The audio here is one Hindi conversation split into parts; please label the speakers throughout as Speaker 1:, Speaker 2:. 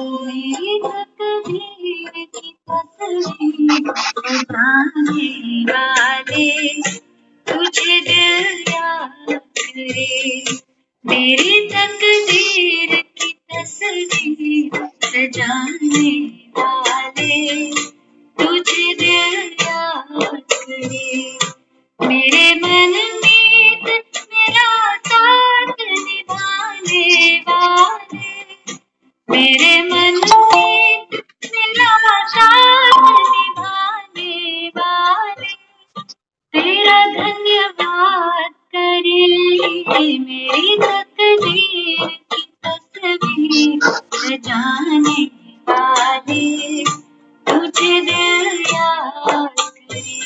Speaker 1: मेरी तकदीर की तस्वीर बनाने वाले तुझे दिल याद करे। मेरी तकदीर की तस्वीर सजाने वाले तुझे दिल याद करे। मेरे मन मीत मेरा साथ निभाने वाले मेरे मन मीत मेरा साथ निभाने वाले तेरा धन्यवाद करे। मेरी तकदीर की तस्वीर सजाने वाले तुझे दिल याद करे।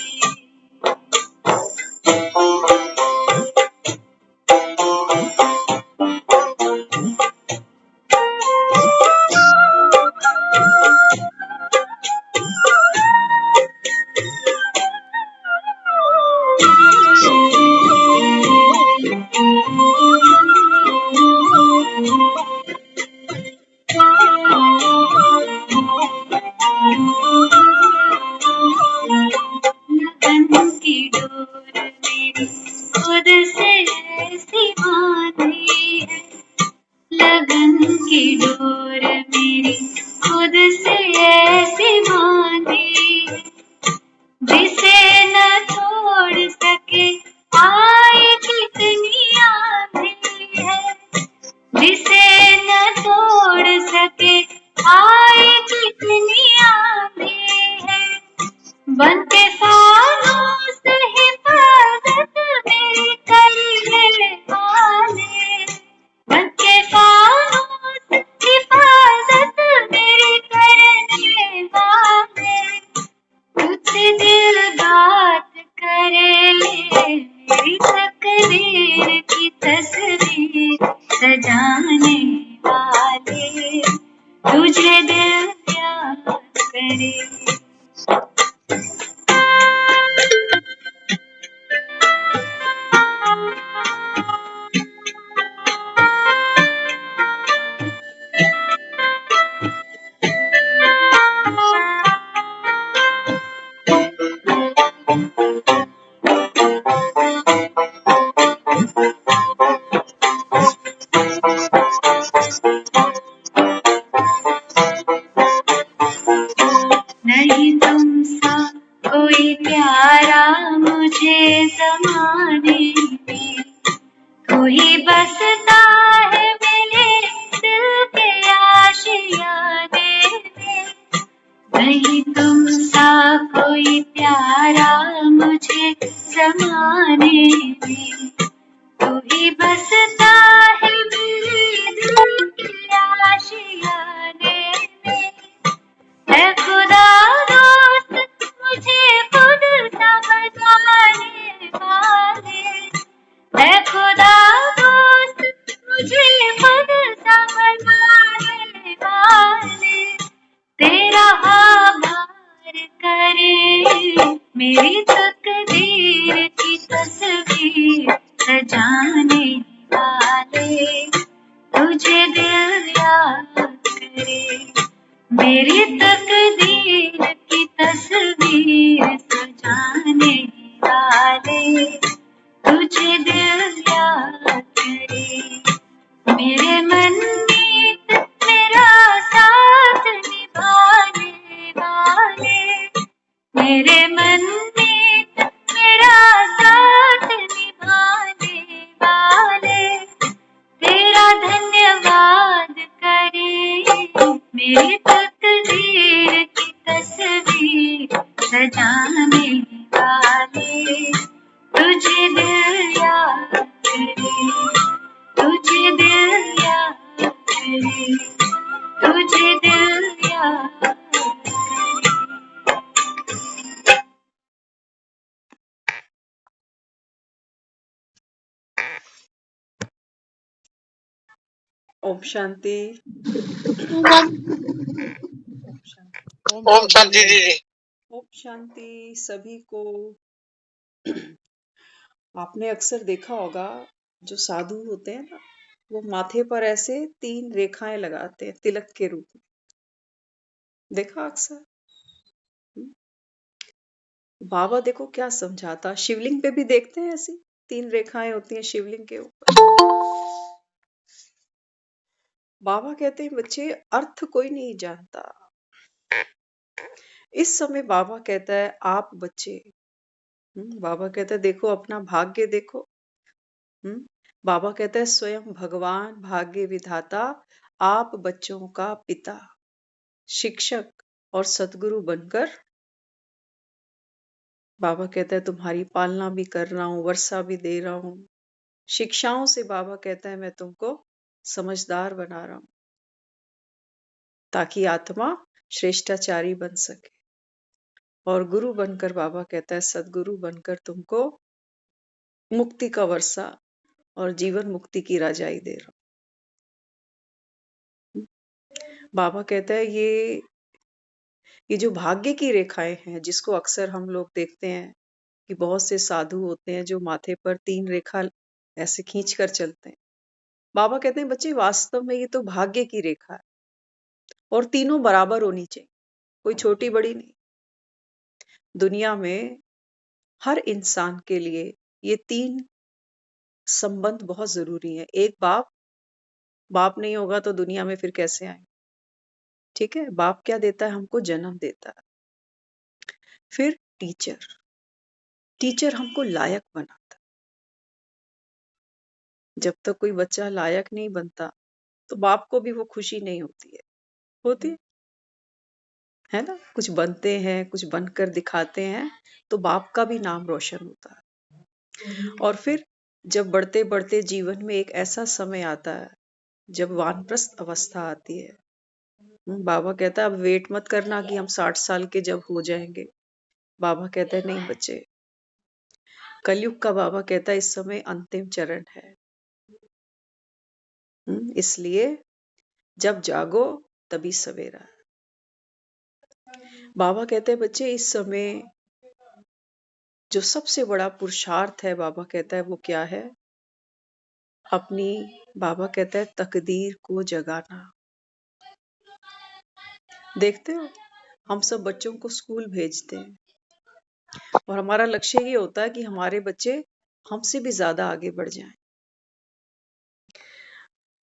Speaker 1: लगन की डोर मेरी खुद से ऐसी बांधी है। लगन की डोर मेरी खुद से ऐसी बांधी है। जिसे न तोड़ सके आए कितनी आंधी है। जिसे न तोड़ सके आए कितनी आंधी है। बनके फानूस हिफाजत मेरी करने वाले बनके फानूस हिफाजत मेरी करने वाले तुझसे दिल बात करे। मेरी तकदीर की तस्वीर सजाने वाले तुझे दिल याद करे। नहीं तुम सा कोई प्यारा मुझे ज़माने में। कोई बसता है मेरे दिल के आशियाने में। नहीं तुम सा कोई प्यारा मुझे ज़माने में। कोई बसता है मेरे दिल के आशियाने में। है खुदा दोस्त मुझे खुद समझाने वाले। है खुदा दोस्त मुझे खुद समझाने वाले तेरा आभार करे। मेरी तकदीर की तस्वीर सजाने वाले तुझे दिल याद करे। मेरी तकदीर की तस्वीर सजाने वाले तुझे दिल याद करे। मेरे मन मीत मेरा साथ निभाने वाले मेरे मन मीत मेरा साथ निभाने वाले तेरा धन्यवाद करे। मेरी तकदीर की तस्वीर सजाने वाले तुझे दिल याद करे। तुझे दिल याद करे। तुझे दिल याद करे।
Speaker 2: ओम शांति।
Speaker 3: ओम शांति दीदी।
Speaker 2: ओम शांति सभी को। आपने अक्सर देखा होगा जो साधु होते हैं ना, वो माथे पर ऐसे 3 रेखाएं लगाते हैं तिलक के रूप में। देखा अक्सर। हम्म, बाबा देखो क्या समझाता, शिवलिंग पे भी देखते हैं ऐसी 3 रेखाएं होती हैं शिवलिंग के ऊपर। बाबा कहते हैं बच्चे अर्थ कोई नहीं जानता। इस समय बाबा कहता है आप बच्चे, बाबा कहता है देखो अपना भाग्य देखो। हम्म बाबा कहता है स्वयं भगवान भाग्य विधाता, आप बच्चों का पिता, शिक्षक और सदगुरु बनकर, बाबा कहता है तुम्हारी पालना भी कर रहा हूँ, वर्षा भी दे रहा हूँ, शिक्षाओं से बाबा कहता है मैं तुमको समझदार बना रहा हूँ ताकि आत्मा श्रेष्ठाचारी बन सके। और गुरु बनकर बाबा कहता है सदगुरु बनकर तुमको मुक्ति का वर्षा और जीवन मुक्ति की राजाई दे रहा हूँ। बाबा कहता है ये जो भाग्य की रेखाएं हैं जिसको अक्सर हम लोग देखते हैं कि बहुत से साधु होते हैं जो माथे पर 3 रेखा ऐसे खींच कर चलते हैं। बाबा कहते हैं बच्चे वास्तव में ये तो भाग्य की रेखा है और तीनों बराबर होनी चाहिए, कोई छोटी बड़ी नहीं। दुनिया में हर इंसान के लिए ये 3 संबंध बहुत जरूरी है। एक बाप नहीं होगा तो दुनिया में फिर कैसे आएंगे? ठीक है, बाप क्या देता है? हमको जन्म देता है। फिर टीचर हमको लायक बनाता है। जब तक कोई बच्चा लायक नहीं बनता तो बाप को भी वो खुशी नहीं होती है ना? कुछ बनते हैं, कुछ बनकर दिखाते हैं तो बाप का भी नाम रोशन होता है। और फिर जब बढ़ते बढ़ते जीवन में एक ऐसा समय आता है जब वानप्रस्थ अवस्था आती है, बाबा कहता है अब वेट मत करना कि हम 60 साल के जब हो जाएंगे। बाबा कहता है नहीं बच्चे, कलयुग का बाबा कहता है इस समय अंतिम चरण है। इसलिए जब जागो तभी सवेरा। बाबा कहते हैं बच्चे इस समय जो सबसे बड़ा पुरुषार्थ है, बाबा कहता है वो क्या है? अपनी, बाबा कहता है तकदीर को जगाना। देखते हो हम सब बच्चों को स्कूल भेजते हैं और हमारा लक्ष्य ये होता है कि हमारे बच्चे हमसे भी ज्यादा आगे बढ़ जाएं।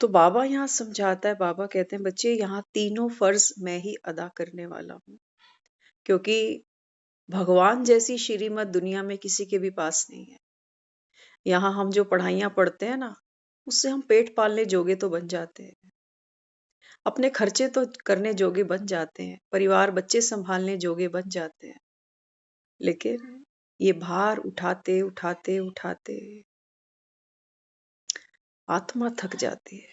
Speaker 2: तो बाबा यहाँ समझाता है, बाबा कहते हैं बच्चे यहाँ तीनों फर्ज मैं ही अदा करने वाला हूँ, क्योंकि भगवान जैसी श्रीमत दुनिया में किसी के भी पास नहीं है। यहाँ हम जो पढ़ाइयाँ पढ़ते हैं ना, उससे हम पेट पालने जोगे तो बन जाते हैं, अपने खर्चे तो करने जोगे बन जाते हैं, परिवार बच्चे संभालने जोगे बन जाते हैं, लेकिन ये भार उठाते उठाते उठाते आत्मा थक जाती है।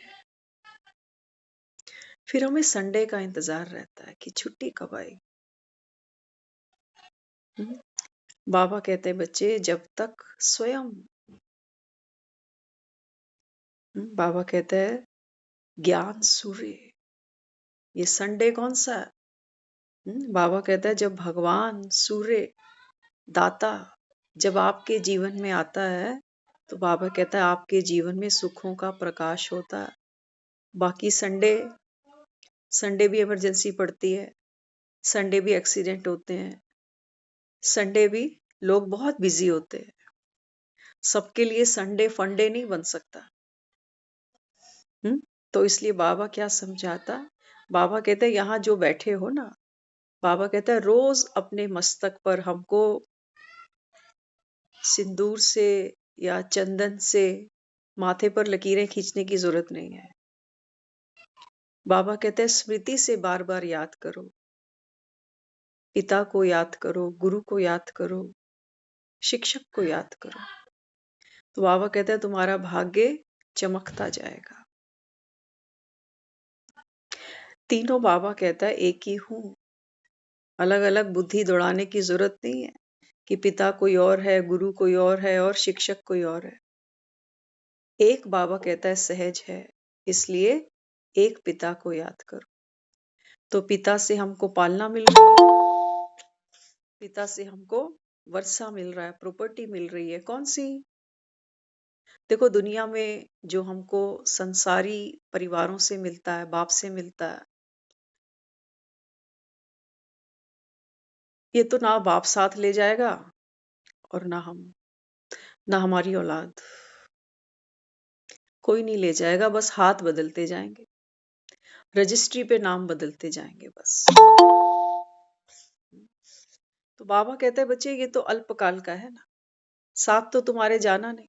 Speaker 2: फिर हमें संडे का इंतजार रहता है कि छुट्टी कब आएगी। बाबा कहते हैं बच्चे जब तक स्वयं, बाबा कहते हैं ज्ञान सूर्य, ये संडे कौन सा है? बाबा कहता है जब भगवान सूर्य दाता जब आपके जीवन में आता है तो बाबा कहता है आपके जीवन में सुखों का प्रकाश होता है। बाकी संडे भी इमरजेंसी पड़ती है, संडे भी एक्सीडेंट होते हैं, संडे भी लोग बहुत बिजी होते हैं। सबके लिए संडे फंडे नहीं बन सकता। तो इसलिए बाबा क्या समझाता, बाबा कहते हैं यहाँ जो बैठे हो ना, बाबा कहता है रोज अपने मस्तक पर हमको सिंदूर से या चंदन से माथे पर लकीरें खींचने की जरूरत नहीं है। बाबा कहते हैं स्मृति से बार बार याद करो, पिता को याद करो, गुरु को याद करो, शिक्षक को याद करो, तो बाबा कहते हैं तुम्हारा भाग्य चमकता जाएगा। तीनों बाबा कहता है एक ही हूं, अलग अलग बुद्धि दौड़ाने की जरूरत नहीं है कि पिता कोई और है, गुरु कोई और है और शिक्षक कोई और है। एक बाबा कहता है सहज है, इसलिए एक पिता को याद करो। तो पिता से हमको पालना मिल रही है, पिता से हमको वर्षा मिल रहा है, प्रॉपर्टी मिल रही है। कौन सी? देखो दुनिया में जो हमको संसारी परिवारों से मिलता है, बाप से मिलता है, ये तो ना बाप साथ ले जाएगा और ना हमारी औलाद, कोई नहीं ले जाएगा, बस हाथ बदलते जाएंगे, रजिस्ट्री पे नाम बदलते जाएंगे बस। तो बाबा कहते हैं बच्चे ये तो अल्पकाल का है ना, साथ तो तुम्हारे जाना नहीं।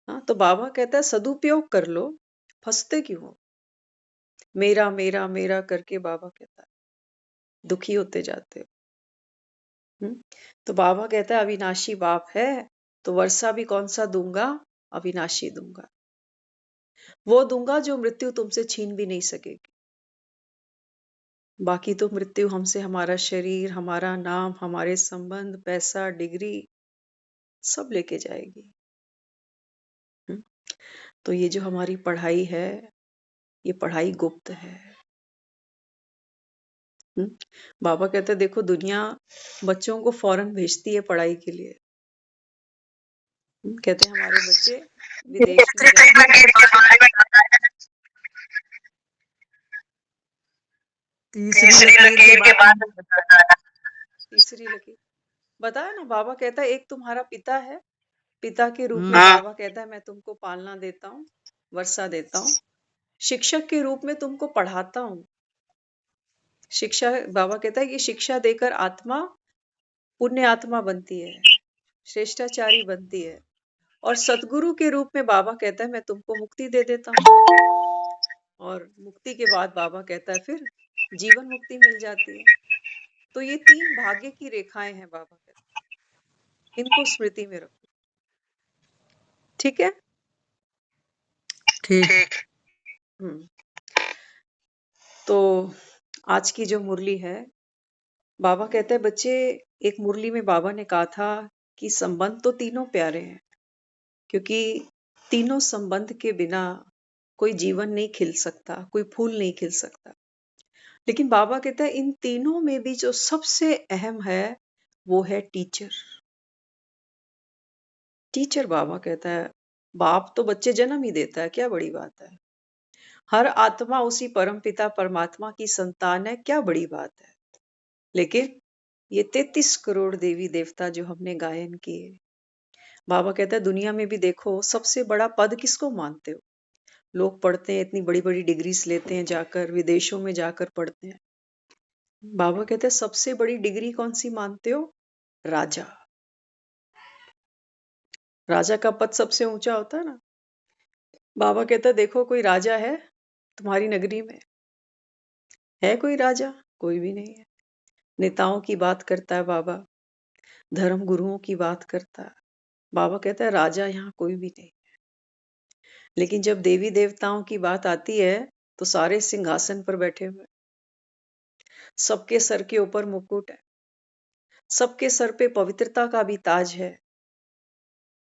Speaker 2: हाँ, तो बाबा कहता है सदुपयोग कर लो, फंसते क्यों हो? मेरा मेरा मेरा करके बाबा कहता है दुखी होते जाते हो। तो बाबा कहता है अविनाशी बाप है, तो वर्षा भी कौन सा दूंगा, अविनाशी दूंगा, वो दूंगा जो मृत्यु तुमसे छीन भी नहीं सकेगी। बाकी तो मृत्यु हमसे हमारा शरीर, हमारा नाम, हमारे संबंध, पैसा, डिग्री सब लेके जाएगी। हम्म, तो ये जो हमारी पढ़ाई है, ये पढ़ाई गुप्त है। बाबा कहते हैं देखो दुनिया बच्चों को फौरन भेजती है पढ़ाई के लिए। कहते हैं हमारे बच्चे विदेश में
Speaker 3: तीसरी लकीर के बाद
Speaker 2: तीसरी लकीर बताया ना। बाबा कहता है एक तुम्हारा पिता है, पिता के रूप में
Speaker 3: हाँ।
Speaker 2: बाबा कहता है मैं तुमको पालना देता हूँ, वर्षा देता हूँ, शिक्षक के रूप में तुमको पढ़ाता हूँ। शिक्षा, बाबा कहता है कि शिक्षा देकर आत्मा पुण्य आत्मा बनती है, श्रेष्ठाचारी बनती है, और सतगुरु के रूप में बाबा कहता है मैं तुमको मुक्ति दे देता हूँ, और मुक्ति के बाद बाबा कहता है फिर जीवन मुक्ति मिल जाती है। तो ये 3 भाग्य की रेखाएं हैं, बाबा कहते हैं इनको स्मृति में रखो। ठीक है?
Speaker 3: ठीक।
Speaker 2: हम्म तो आज की जो मुरली है, बाबा कहते हैं बच्चे, एक मुरली में बाबा ने कहा था कि संबंध तो तीनों प्यारे हैं, क्योंकि तीनों संबंध के बिना कोई जीवन नहीं खिल सकता, कोई फूल नहीं खिल सकता। लेकिन बाबा कहता है इन तीनों में भी जो सबसे अहम है वो है टीचर। टीचर, बाबा कहता है बाप तो बच्चे जन्म ही देता है, क्या बड़ी बात है। हर आत्मा उसी परमपिता परमात्मा की संतान है, क्या बड़ी बात है। लेकिन ये 33 करोड़ देवी देवता जो हमने गायन किए, बाबा कहता है दुनिया में भी देखो सबसे बड़ा पद किसको मानते हो? लोग पढ़ते हैं, इतनी बड़ी बड़ी डिग्रीज लेते हैं, जाकर विदेशों में जाकर पढ़ते हैं। बाबा कहते हैं सबसे बड़ी डिग्री कौन सी मानते हो? राजा। राजा का पद सबसे ऊंचा होता है ना। बाबा कहता है देखो कोई राजा है तुम्हारी नगरी में? है कोई राजा? कोई भी नहीं है। नेताओं की बात करता है बाबा, धर्म गुरुओं की बात करता है। बाबा कहता है राजा यहाँ कोई भी नहीं। लेकिन जब देवी देवताओं की बात आती है तो सारे सिंहासन पर बैठे हुए, सबके सर के ऊपर मुकुट है, सबके सर पे पवित्रता का भी ताज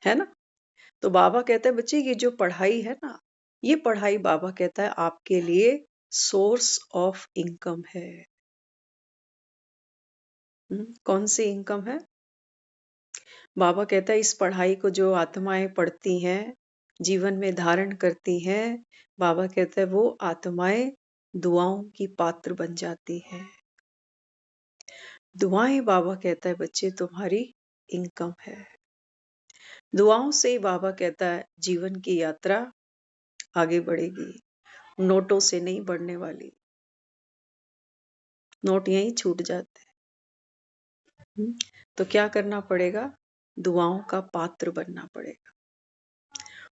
Speaker 2: है ना। तो बाबा कहते हैं बच्चे ये जो पढ़ाई है ना, ये पढ़ाई बाबा कहता है आपके लिए सोर्स ऑफ इनकम है। कौन सी इनकम है? बाबा कहता है इस पढ़ाई को जो आत्माएं पढ़ती हैं, जीवन में धारण करती हैं, बाबा कहता है वो आत्माएं दुआओं की पात्र बन जाती है। दुआएं, बाबा कहता है बच्चे तुम्हारी इनकम है। दुआओं से ही बाबा कहता है जीवन की यात्रा आगे बढ़ेगी, नोटों से नहीं बढ़ने वाली। नोट यहीं छूट जाते हैं। तो क्या करना पड़ेगा? दुआओं का पात्र बनना पड़ेगा।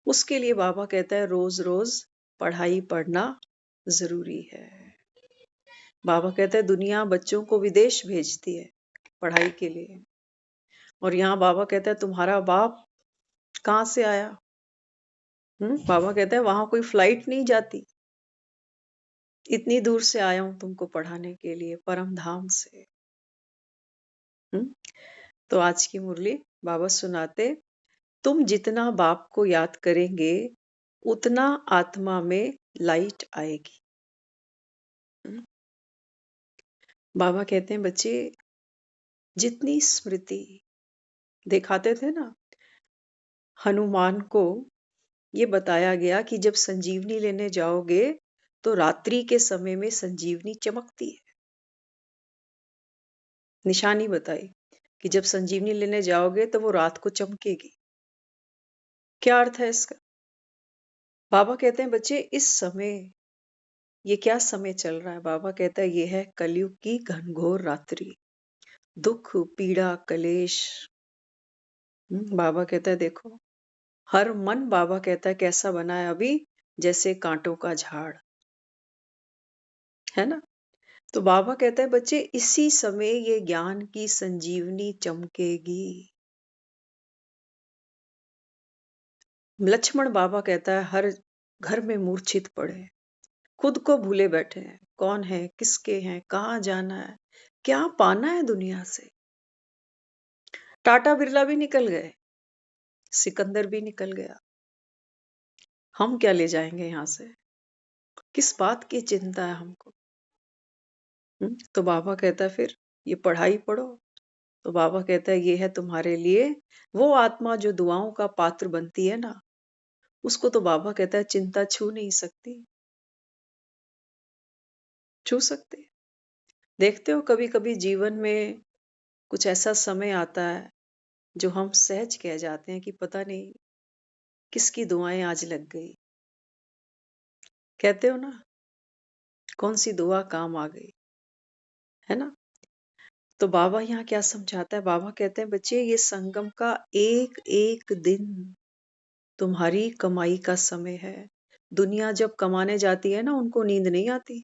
Speaker 2: उसके लिए बाबा कहता है रोज रोज पढ़ाई पढ़ना जरूरी है। बाबा कहता है दुनिया बच्चों को विदेश भेजती है पढ़ाई के लिए, और यहाँ बाबा कहता है तुम्हारा बाप कहाँ से आया? बाबा कहता है वहां कोई फ्लाइट नहीं जाती, इतनी दूर से आया हूं तुमको पढ़ाने के लिए, परम धाम से। तो आज की मुरली बाबा सुनाते, तुम जितना बाप को याद करेंगे उतना आत्मा में लाइट आएगी। बाबा कहते हैं बच्चे जितनी स्मृति, दिखाते थे ना हनुमान को, ये बताया गया कि जब संजीवनी लेने जाओगे तो रात्रि के समय में संजीवनी चमकती है। निशानी बताई कि जब संजीवनी लेने जाओगे तो वो रात को चमकेगी। क्या अर्थ है इसका? बाबा कहते हैं बच्चे इस समय ये क्या समय चल रहा है? बाबा कहता है ये है कलयुग की घनघोर रात्रि, दुख, पीड़ा, कलेश। बाबा कहता है देखो, हर मन बाबा कहता है कैसा बना है अभी, जैसे कांटों का झाड़, है ना? तो बाबा कहता है बच्चे इसी समय ये ज्ञान की संजीवनी चमकेगी। लक्ष्मण बाबा कहता है हर घर में मूर्छित पड़े, खुद को भूले बैठे हैं, कौन है, किसके हैं, कहाँ जाना है, क्या पाना है दुनिया से। टाटा बिरला भी निकल गए, सिकंदर भी निकल गया, हम क्या ले जाएंगे यहाँ से? किस बात की चिंता है हमको? तो बाबा कहता है फिर ये पढ़ाई पढ़ो। तो बाबा कहता है ये है तुम्हारे लिए वो आत्मा जो दुआओं का पात्र बनती है ना, उसको तो बाबा कहता है चिंता छू नहीं सकती। छू सकते? देखते हो कभी कभी जीवन में कुछ ऐसा समय आता है जो हम सहज कह जाते हैं कि पता नहीं किसकी दुआएं आज लग गई। कहते हो ना, कौन सी दुआ काम आ गई, है ना? तो बाबा यहाँ क्या समझाता है? बाबा कहते हैं बच्चे ये संगम का एक एक दिन तुम्हारी कमाई का समय है। दुनिया जब कमाने जाती है ना, उनको नींद नहीं आती।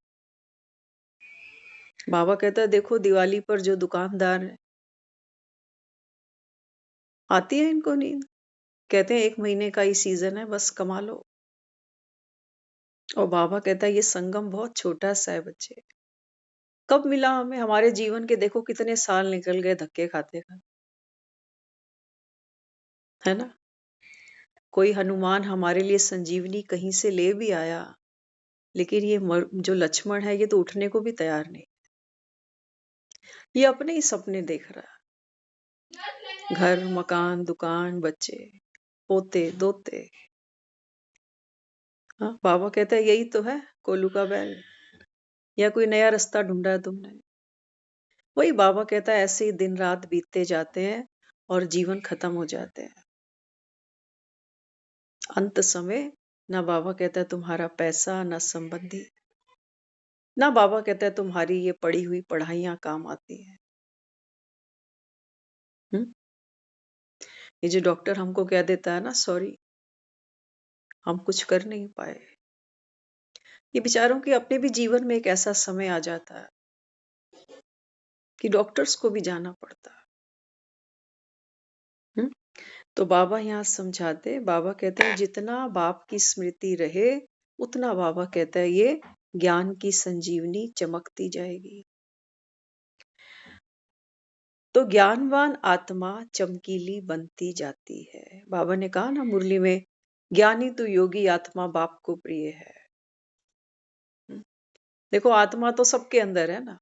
Speaker 2: बाबा कहता है देखो दिवाली पर जो दुकानदार है, आती है इनको नींद। कहते हैं 1 महीने का ही सीजन है, बस कमा लो। और बाबा कहता है ये संगम बहुत छोटा सा है बच्चे। कब मिला हमें? हमारे जीवन के देखो कितने साल निकल गए धक्के खाते खाते, है ना? कोई हनुमान हमारे लिए संजीवनी कहीं से ले भी आया, लेकिन ये जो लक्ष्मण है ये तो उठने को भी तैयार नहीं। ये अपने ही सपने देख रहा है, घर, मकान, दुकान, बच्चे, पोते, दोते। हाँ, बाबा कहता है यही तो है कोलू का बैल, या कोई नया रास्ता ढूंढा है तुमने? वही बाबा कहता है ऐसे ही दिन रात बीतते जाते हैं और जीवन खत्म हो जाते हैं। अंत समय ना बाबा कहता है तुम्हारा पैसा, ना संबंधी, ना बाबा कहता है तुम्हारी ये पढ़ी हुई पढ़ाइयां काम आती हैं। हम्म? ये जो डॉक्टर हमको कह देता है ना सॉरी, हम कुछ कर नहीं पाए, ये बेचारों के अपने भी जीवन में एक ऐसा समय आ जाता है कि डॉक्टर्स को भी जाना पड़ता है। हम्म? तो बाबा यहाँ समझाते, बाबा कहते हैं जितना बाप की स्मृति रहे उतना बाबा कहता है ये ज्ञान की संजीवनी चमकती जाएगी। तो ज्ञानवान आत्मा चमकीली बनती जाती है। बाबा ने कहा ना मुरली में, ज्ञानी तो योगी आत्मा बाप को प्रिय है। देखो आत्मा तो सबके अंदर है ना,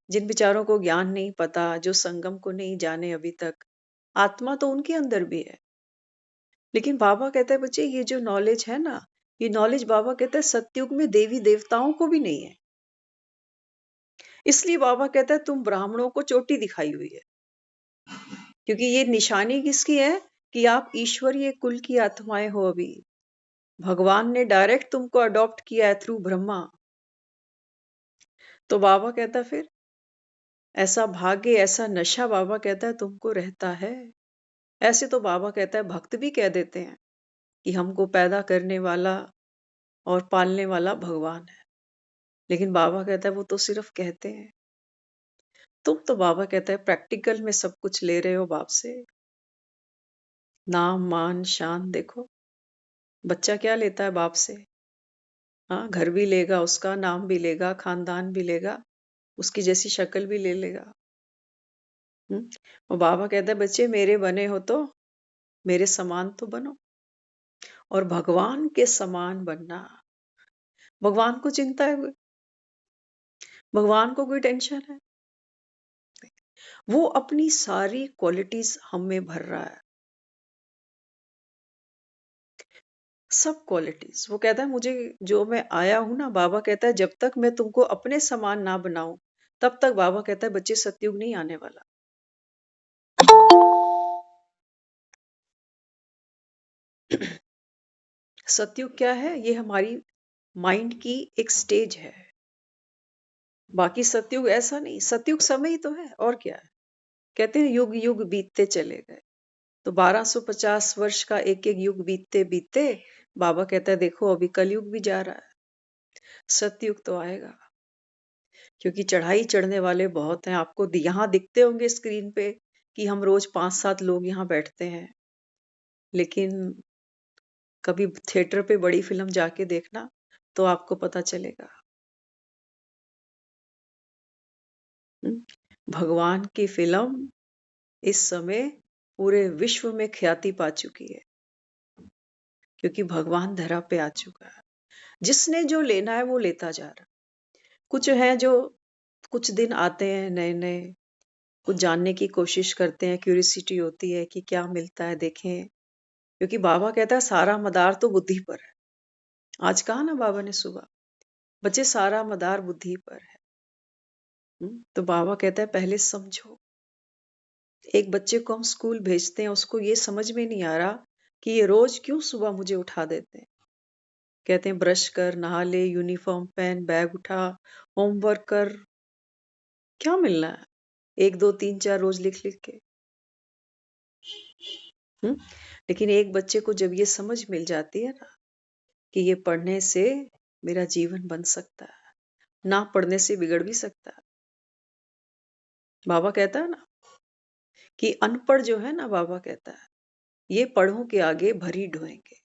Speaker 2: जिन बेचारों को ज्ञान नहीं पता, जो संगम को नहीं जाने अभी तक, आत्मा तो उनके अंदर भी है। लेकिन बाबा कहता है बच्चे ये जो नॉलेज है ना, ये नॉलेज बाबा कहता है सतयुग में देवी देवताओं को भी नहीं है। इसलिए बाबा कहता है तुम ब्राह्मणों को चोटी दिखाई हुई है, क्योंकि ये निशानी किसकी है कि आप ईश्वरीय कुल की आत्माएं हो। अभी भगवान ने डायरेक्ट तुमको अडॉप्ट किया है थ्रू ब्रह्मा। तो बाबा कहता फिर ऐसा भाग्य, ऐसा नशा बाबा कहता है तुमको रहता है। ऐसे तो बाबा कहता है भक्त भी कह देते हैं कि हमको पैदा करने वाला और पालने वाला भगवान है, लेकिन बाबा कहता है वो तो सिर्फ कहते हैं। तुम तो बाबा कहता है प्रैक्टिकल में सब कुछ ले रहे हो बाप से। नाम, मान, शान। देखो बच्चा क्या लेता है बाप से? हाँ, घर भी लेगा, उसका नाम भी लेगा, खानदान भी लेगा, उसकी जैसी शक्ल भी ले लेगा। और बाबा कहता है बच्चे मेरे बने हो तो मेरे समान तो बनो, और भगवान के समान बनना। भगवान को चिंता है? भगवान को कोई टेंशन है? वो अपनी सारी क्वालिटीज हम में भर रहा है, सब क्वालिटीज। वो कहता है मुझे जो मैं आया हूं ना, बाबा कहता है जब तक मैं तुमको अपने समान ना बनाऊं तब तक बाबा कहता है बच्चे सतयुग नहीं आने वाला। सतयुग क्या है? ये हमारी माइंड की एक स्टेज है। बाकी सतयुग ऐसा नहीं, सतयुग समय ही तो है और क्या है। कहते हैं युग युग बीतते चले गए, तो 1250 वर्ष का एक एक युग बीतते बीतते बाबा कहता है देखो अभी कलयुग भी जा रहा है, सतयुग तो आएगा। क्योंकि चढ़ाई चढ़ने वाले बहुत हैं। आपको यहाँ दिखते होंगे स्क्रीन पे कि हम रोज 5-7 लोग यहाँ बैठते हैं, लेकिन कभी थिएटर पे बड़ी फिल्म जाके देखना तो आपको पता चलेगा। भगवान की फिल्म इस समय पूरे विश्व में ख्याति पा चुकी है, क्योंकि भगवान धरा पे आ चुका है। जिसने जो लेना है वो लेता जा रहा। कुछ हैं जो कुछ दिन आते हैं नए नए, कुछ जानने की कोशिश करते हैं, क्यूरियोसिटी होती है कि क्या मिलता है देखें, क्योंकि बाबा कहता है सारा मदार तो बुद्धि पर है। आज कहा ना बाबा ने सुबह, बच्चे सारा मदार बुद्धि पर है। तो बाबा कहता है पहले समझो। एक बच्चे को हम स्कूल भेजते हैं, उसको ये समझ में नहीं आ रहा कि ये रोज क्यों सुबह मुझे उठा देते हैं। कहते हैं ब्रश कर, नहा ले, यूनिफॉर्म पहन, बैग उठा, होमवर्क कर। क्या मिलना है? 1 2 3 4 रोज लिख लिख के। लेकिन एक बच्चे को जब ये समझ मिल जाती है ना कि ये पढ़ने से मेरा जीवन बन सकता है, ना पढ़ने से बिगड़ भी सकता है। बाबा कहता है ना कि अनपढ़ जो है ना, बाबा कहता है ये पढ़ों के आगे भरी ढोएंगे।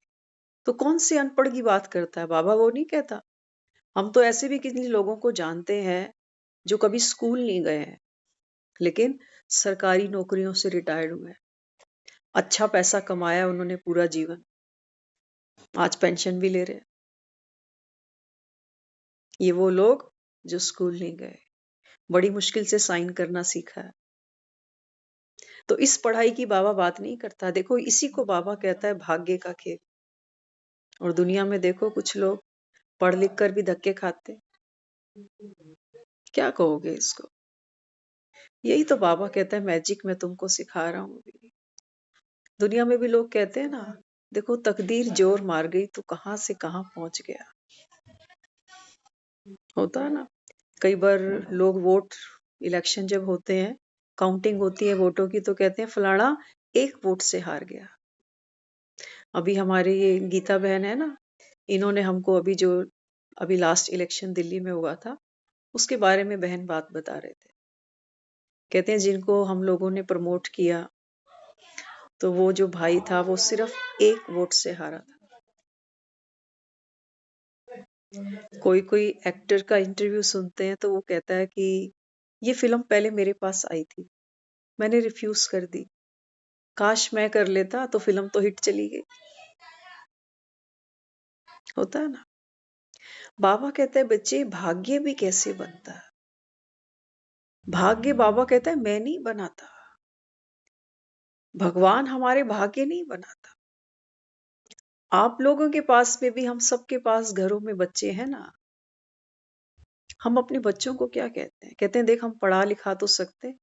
Speaker 2: तो कौन से अनपढ़ की बात करता है? बाबा वो नहीं कहता। हम तो ऐसे भी कितने लोगों को जानते हैं जो कभी स्कूल नहीं गए हैं, लेकिन सरकारी नौकरियों से रिटायर्ड हुए हैं। अच्छा पैसा कमाया उन्होंने पूरा जीवन, आज पेंशन भी ले रहे हैं। ये वो लोग जो स्कूल नहीं गए, बड़ी मुश्किल से साइन करना सीखा है। तो इस पढ़ाई की बाबा बात नहीं करता। देखो इसी को बाबा कहता है भाग्य का खेल। और दुनिया में देखो कुछ लोग पढ़ लिख कर भी धक्के खाते। क्या कहोगे इसको? यही तो बाबा कहता है मैजिक मैं तुमको सिखा रहा हूँ अभी। दुनिया में भी लोग कहते हैं ना, देखो तकदीर जोर मार गई तो कहां से कहां पहुंच गया। होता है ना, कई बार लोग वोट, इलेक्शन जब होते हैं, काउंटिंग होती है वोटों की, तो कहते हैं फलाना 1 वोट से हार गया। अभी हमारे ये गीता बहन है ना, इन्होंने हमको अभी लास्ट इलेक्शन दिल्ली में हुआ था, उसके बारे में बहन बात बता रहे थे। कहते हैं जिनको हम लोगों ने प्रमोट किया, तो वो जो भाई था वो सिर्फ 1 वोट से हारा था। कोई कोई एक्टर का इंटरव्यू सुनते हैं तो वो कहता है कि ये फिल्म पहले मेरे पास आई थी, मैंने रिफ्यूज कर दी, काश मैं कर लेता तो फिल्म तो हिट चली गई। होता है ना। बाबा कहते हैं बच्चे भाग्य भी कैसे बनता है। भाग्य बाबा कहता है मैं नहीं बनाता, भगवान हमारे भाग्य नहीं बनाता। आप लोगों के पास में भी, हम सबके पास घरों में बच्चे हैं ना, हम अपने बच्चों को क्या कहते हैं? कहते हैं देख हम पढ़ा लिखा तो सकते।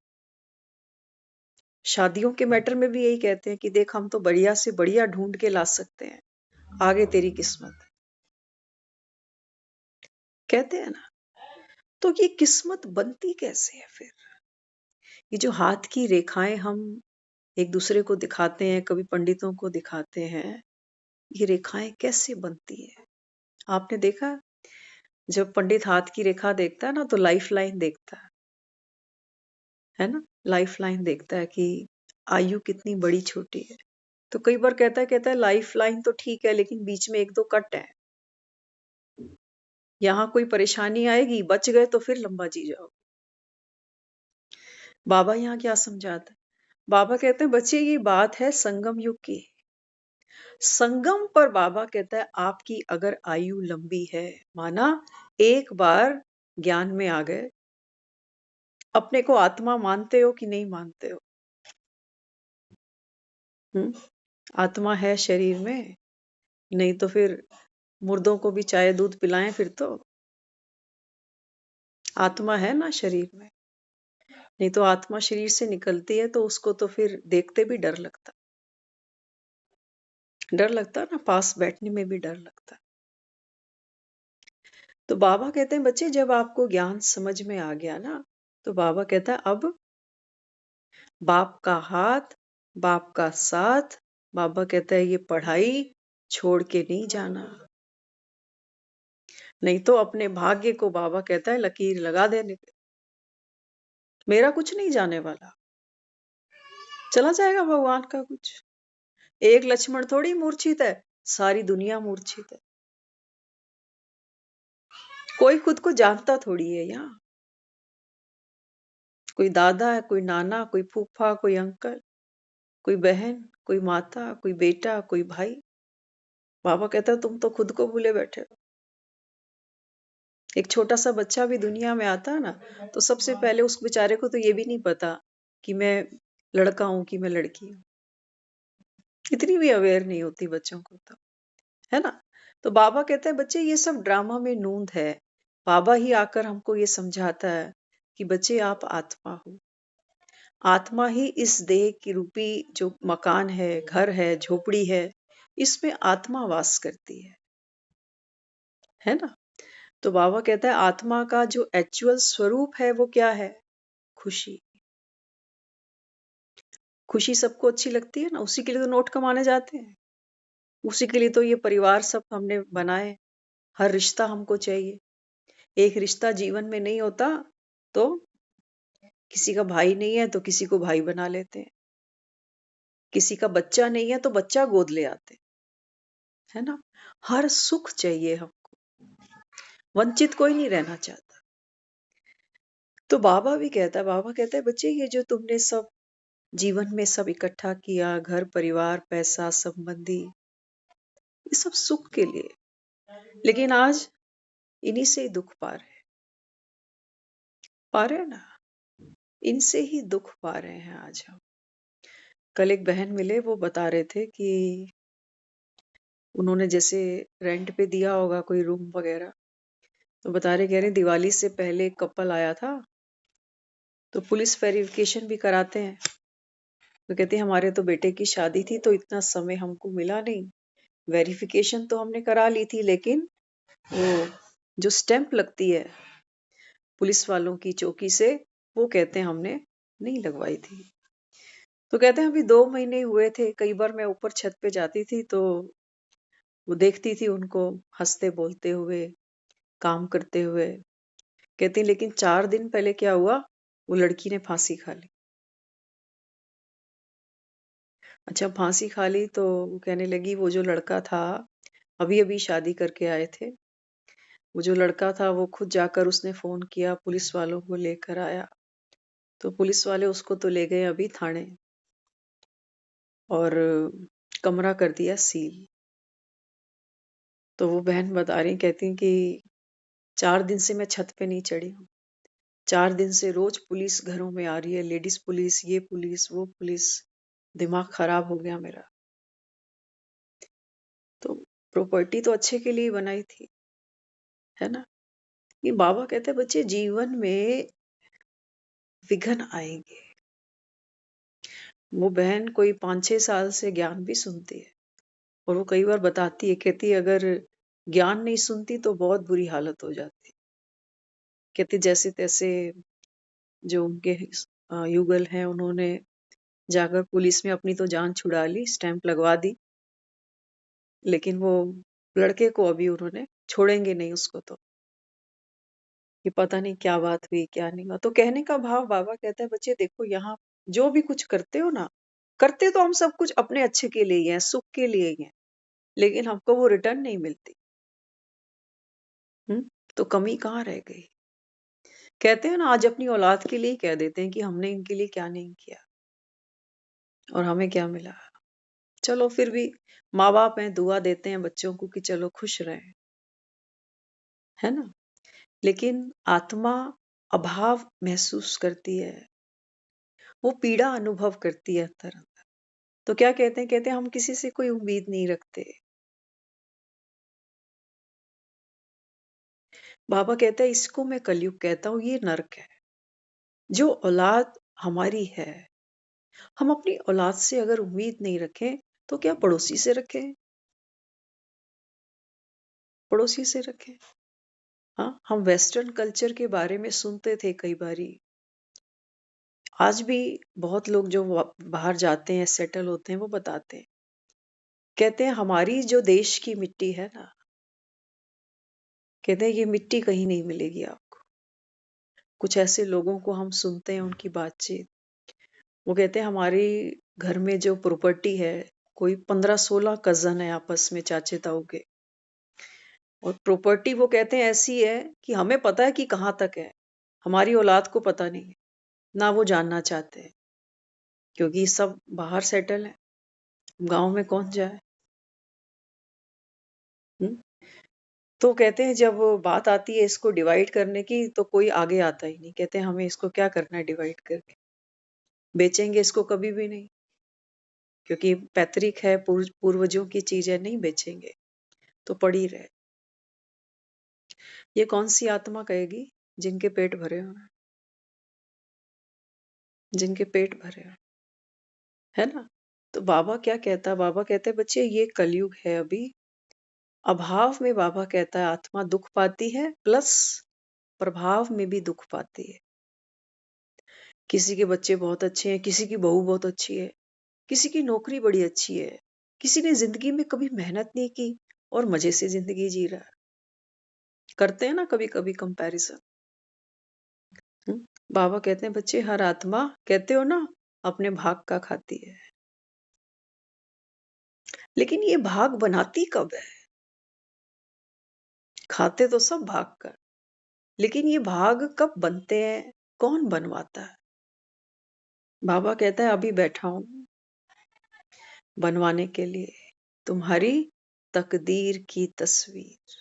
Speaker 2: शादियों के मैटर में भी यही कहते हैं कि देख हम तो बढ़िया से बढ़िया ढूंढ के ला सकते हैं, आगे तेरी किस्मत है। कहते हैं ना। तो ये किस्मत बनती कैसे है फिर? ये जो हाथ की रेखाएं हम एक दूसरे को दिखाते हैं, कभी पंडितों को दिखाते हैं, ये रेखाएं कैसे बनती है? आपने देखा, जब पंडित हाथ की रेखा देखता है ना तो लाइफ लाइन देखता है ना, लाइफ लाइन देखता है कि आयु कितनी बड़ी छोटी है। तो कई बार कहता है लाइफ लाइन तो ठीक है, लेकिन बीच में 1 2 कट है, यहाँ कोई परेशानी आएगी, बच गए तो फिर लंबा जी जाओ। बाबा यहाँ क्या समझाता है? बाबा कहते हैं बच्चे ये बात है संगम युग की। संगम पर बाबा कहता है आपकी अगर आयु लंबी है, माना एक बार ज्ञान में आ गए, अपने को आत्मा मानते हो कि नहीं मानते हो? आत्मा है शरीर में, नहीं तो फिर मुर्दों को भी चाय दूध पिलाएं फिर तो। आत्मा है ना शरीर में, नहीं तो आत्मा शरीर से निकलती है तो उसको तो फिर देखते भी डर लगता ना, पास बैठने में भी डर लगता। तो बाबा कहते हैं बच्चे जब आपको ज्ञान समझ में आ गया ना, तो बाबा कहता है अब बाप का हाथ, बाप का साथ, बाबा कहता है ये पढ़ाई छोड़ के नहीं जाना, नहीं तो अपने भाग्य को बाबा कहता है लकीर लगा देने पे, मेरा कुछ नहीं जाने वाला, चला जाएगा भगवान का कुछ। एक लक्ष्मण थोड़ी मूर्छित है, सारी दुनिया मूर्छित है। कोई खुद को जानता थोड़ी है यहाँ, कोई दादा है, कोई नाना, कोई फूफा, कोई अंकल, कोई बहन, कोई माता, कोई बेटा, कोई भाई। बाबा कहता है तुम तो खुद को भूले बैठे हो। एक छोटा सा बच्चा भी दुनिया में आता है ना, तो सबसे पहले उस बेचारे को तो ये भी नहीं पता कि मैं लड़का हूं कि मैं लड़की हूँ, इतनी भी अवेयर नहीं होती बच्चों को तो, है ना। तो बाबा कहता है बच्चे ये सब ड्रामा में नूंद है, बाबा ही आकर हमको ये समझाता है कि बच्चे आप आत्मा हो, आत्मा ही इस देह की रूपी जो मकान है, घर है, झोपड़ी है, इसमें आत्मा वास करती है ना। तो बाबा कहता है आत्मा का जो एक्चुअल स्वरूप है वो क्या है, खुशी। खुशी सबको अच्छी लगती है ना, उसी के लिए तो नोट कमाने जाते हैं, उसी के लिए तो ये परिवार सब हमने बनाए, हर रिश्ता हमको चाहिए। एक रिश्ता जीवन में नहीं होता तो किसी का भाई नहीं है तो किसी को भाई बना लेते हैं, किसी का बच्चा नहीं है तो बच्चा गोद ले आते हैं, है ना। हर सुख चाहिए हमको, वंचित कोई नहीं रहना चाहता। तो बाबा भी कहता है, बाबा कहता है बच्चे ये जो तुमने सब जीवन में सब इकट्ठा किया, घर परिवार पैसा संबंधी, ये सब सुख के लिए, लेकिन आज इन्हीं से ही दुख पा रहे हैं ना, इनसे ही दुख पा रहे हैं आज हम। कल एक बहन मिले, वो बता रहे थे कि उन्होंने जैसे रेंट पे दिया होगा कोई रूम वगैरह, तो बता रहे, कह रहे दिवाली से पहले एक कपल आया था, तो पुलिस वेरिफिकेशन भी कराते हैं, तो कहते हैं हमारे तो बेटे की शादी थी तो इतना समय हमको मिला नहीं, वेरिफिकेशन तो हमने करा ली थी, लेकिन वो जो स्टैंप लगती है पुलिस वालों की चौकी से, वो कहते हैं हमने नहीं लगवाई थी। तो कहते हैं अभी 2 महीने हुए थे, कई बार मैं ऊपर छत पे जाती थी तो वो देखती थी उनको हंसते बोलते हुए, काम करते हुए। कहती लेकिन 4 दिन पहले क्या हुआ, वो लड़की ने फांसी खा ली। अच्छा, फांसी खा ली तो वो कहने लगी वो जो लड़का था, अभी अभी शादी करके आए थे, वो जो लड़का था वो खुद जाकर उसने फोन किया, पुलिस वालों को लेकर आया, तो पुलिस वाले उसको तो ले गए अभी थाने और कमरा कर दिया सील। तो वो बहन बता रही, कहती कि 4 दिन से मैं छत पे नहीं चढ़ी हूँ, 4 दिन से रोज पुलिस घरों में आ रही है, लेडीज पुलिस, ये पुलिस वो पुलिस, दिमाग खराब हो गया मेरा। तो प्रॉपर्टी तो अच्छे के लिए ही बनाई थी, है ना। ये बाबा कहते हैं बच्चे जीवन में विघ्न आएंगे। वो बहन कोई 5-6 साल से ज्ञान भी सुनती है और वो कई बार बताती है, कहती है अगर ज्ञान नहीं सुनती तो बहुत बुरी हालत हो जाती। कहती जैसे तैसे जो उनके युगल हैं उन्होंने जाकर पुलिस में अपनी तो जान छुड़ा ली, स्टैंप लगवा दी, लेकिन वो लड़के को अभी उन्होंने छोड़ेंगे नहीं उसको, तो कि पता नहीं क्या बात हुई क्या नहीं हुआ। तो कहने का भाव बाबा कहता है बच्चे देखो यहाँ जो भी कुछ करते हो ना, करते तो हम सब कुछ अपने अच्छे के लिए ही है, सुख के लिए ही है, लेकिन हमको वो रिटर्न नहीं मिलती। तो कमी कहाँ रह गई। कहते हैं ना आज अपनी औलाद के लिए कह देते हैं कि हमने इनके लिए क्या नहीं किया और हमें क्या मिला। चलो फिर भी माँ बाप हैं, दुआ देते हैं बच्चों को कि चलो खुश रहें, है ना। लेकिन आत्मा अभाव महसूस करती है, वो पीड़ा अनुभव करती है अंदर अंदर। तो क्या कहते हैं, कहते हैं हम किसी से कोई उम्मीद नहीं रखते, बाबा कहता है इसको मैं कलयुग कहता हूँ, ये नरक है। जो औलाद हमारी है, हम अपनी औलाद से अगर उम्मीद नहीं रखें तो क्या पड़ोसी से रखें? पड़ोसी से रखें। हाँ, हम वेस्टर्न कल्चर के बारे में सुनते थे कई बारी। आज भी बहुत लोग जो बाहर जाते हैं, सेटल होते हैं, वो बताते हैं। कहते हैं हमारी जो देश की मिट्टी है ना, कहते हैं ये मिट्टी कहीं नहीं मिलेगी आपको। कुछ ऐसे लोगों को हम सुनते हैं उनकी बातचीत। वो कहते हैं हमारी घर में जो प्रॉपर्टी है, कोई 15-16 कज़न है आपस में, चाचे ताऊ के। और प्रॉपर्टी वो कहते हैं ऐसी है कि हमें पता है कि कहाँ तक है, हमारी औलाद को पता नहीं है, ना वो जानना चाहते हैं, क्योंकि सब बाहर सेटल है। गाँव में कौन जाए? हुँ? तो कहते हैं जब बात आती है इसको डिवाइड करने की तो कोई आगे आता ही नहीं। कहते हैं हमें इसको क्या करना है डिवाइड करके? बेचेंगे इसको कभी भी नहीं, क्योंकि पैतृक है, पूर्वजों की चीज़ है, नहीं बेचेंगे, तो पड़ी रहे। ये कौन-सी आत्मा कहेगी? जिनके पेट भरे हों, जिनके पेट भरे हों, है ना? तो बाबा क्या कहता है? बाबा कहते हैं बच्चे ये कलयुग है अभी। अभाव में बाबा कहता है आत्मा दुःख पाती है, प्लस प्रभाव में भी दुःख पाती है। किसी के बच्चे बहुत अच्छे हैं, किसी की बहू बहुत अच्छी है, किसी की नौकरी बड़ी अच्छी है, किसी ने जिंदगी में कभी मेहनत नहीं की और मजे से जिंदगी जी रहा है। करते हैं ना कभी कभी कंपैरिजन। बाबा कहते हैं बच्चे हर आत्मा, कहते हो ना, अपने भाग का खाती है, लेकिन ये भाग बनाती कब है? खाते तो सब भाग कर, लेकिन ये भाग कब बनते हैं? कौन बनवाता है? बाबा कहता है अभी बैठा हूं बनवाने के लिए तुम्हारी तकदीर की तस्वीर।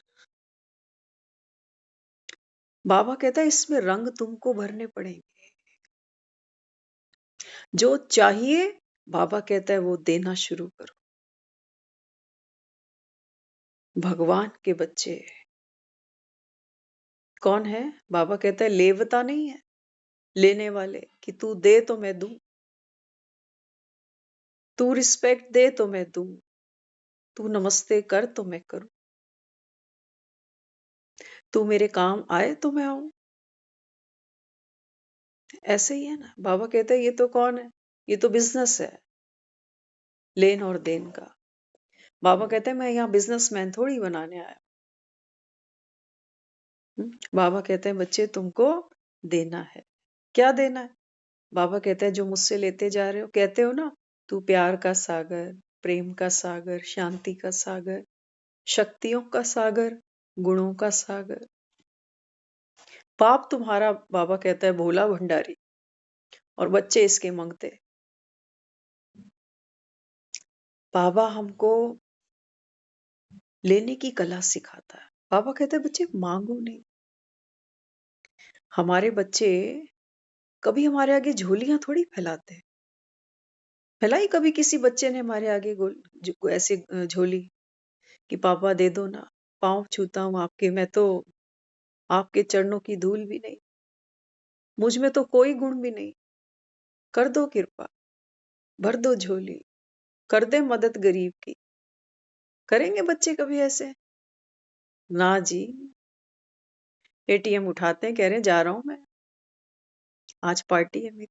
Speaker 2: बाबा कहता है इसमें रंग तुमको भरने पड़ेंगे। जो चाहिए, बाबा कहता है वो देना शुरू करो। भगवान के बच्चे कौन है? बाबा कहता है लेवता नहीं है, लेने वाले, कि तू दे तो मैं दूं, तू रिस्पेक्ट दे तो मैं दूं, तू नमस्ते कर तो मैं करूं, तू मेरे काम आए तो मैं आऊं। ऐसे ही है ना। बाबा कहता है ये तो कौन है? ये तो बिजनेस है, लेन और देन का। बाबा कहते हैं मैं यहाँ बिजनेसमैन थोड़ी बनाने आया। बाबा कहते हैं बच्चे तुमको देना है। क्या देना है? बाबा कहते हैं जो मुझसे लेते जा रहे हो, कहते हो ना तू प्यार का सागर, प्रेम का सागर, शांति का सागर, शक्तियों का सागर, गुणों का सागर। पाप तुम्हारा, बाबा कहता है, भोला भंडारी, और बच्चे इसके मंगते। बाबा हमको लेने की कला सिखाता है। बाबा कहते हैं बच्चे मांगो नहीं। हमारे बच्चे कभी हमारे आगे झोलियां थोड़ी फैलाते हैं। फैलाई कभी किसी बच्चे ने हमारे आगे ऐसे झोली कि पापा दे दो ना, पाँव छूता हूँ आपके, मैं तो आपके चरणों की धूल भी नहीं, मुझ में तो कोई गुण भी नहीं, कर दो कृपा, भर दो झोली, कर दे मदद गरीब की। करेंगे बच्चे कभी ऐसे? ना जी। एटीएम उठाते हैं, कह रहे हैं जा रहा हूं मैं, आज पार्टी है मेरी।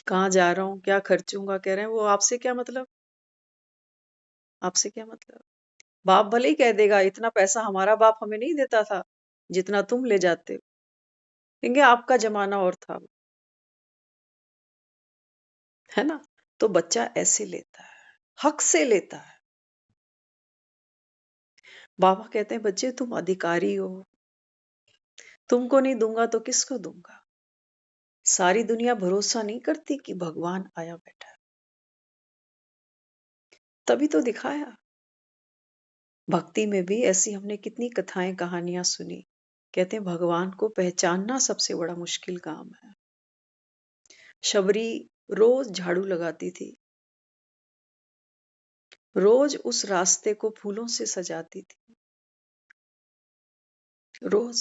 Speaker 2: कहाँ जा रहा हूँ, क्या खर्चूंगा, कह रहे हैं वो आपसे क्या मतलब, आपसे क्या मतलब। बाप भले ही कह देगा इतना पैसा हमारा बाप हमें नहीं देता था जितना तुम ले जाते हो। कहेंगे आपका जमाना और था, है ना। तो बच्चा ऐसे लेता है, हक से लेता है। बाबा कहते हैं बच्चे तुम अधिकारी हो, तुमको नहीं दूंगा तो किसको दूंगा। सारी दुनिया भरोसा नहीं करती कि भगवान आया बैठा है, तभी तो दिखाया। भक्ति में भी ऐसी हमने कितनी कथाएं कहानियां सुनी। कहते हैं भगवान को पहचानना सबसे बड़ा मुश्किल काम है। शबरी रोज झाड़ू लगाती थी, रोज उस रास्ते को फूलों से सजाती थी, रोज,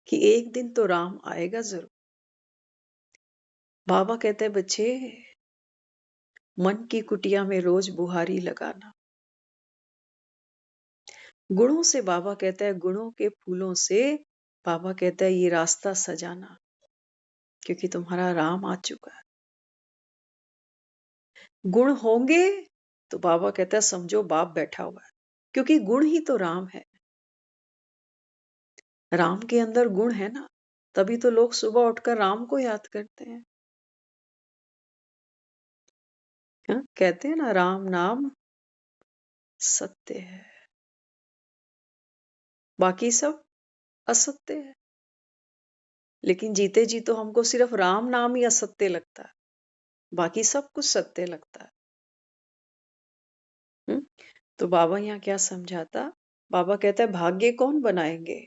Speaker 2: कि एक दिन तो राम आएगा जरूर। बाबा कहते हैं बच्चे, मन की कुटिया में रोज बुहारी लगाना। गुणों से बाबा कहता है, गुणों के फूलों से बाबा कहता है ये रास्ता सजाना, क्योंकि तुम्हारा राम आ चुका है। गुण होंगे तो बाबा कहता है समझो बाप बैठा हुआ है, क्योंकि गुण ही तो राम है। राम के अंदर गुण है ना, तभी तो लोग सुबह उठकर राम को याद करते हैं। हाँ? कहते हैं ना, राम नाम सत्य है, बाकी सब असत्य है। लेकिन जीते जी तो हमको सिर्फ राम नाम ही असत्य लगता है, बाकी सब कुछ सत्य लगता है। तो बाबा यहाँ क्या समझाता? बाबा कहता है भाग्य कौन बनाएंगे?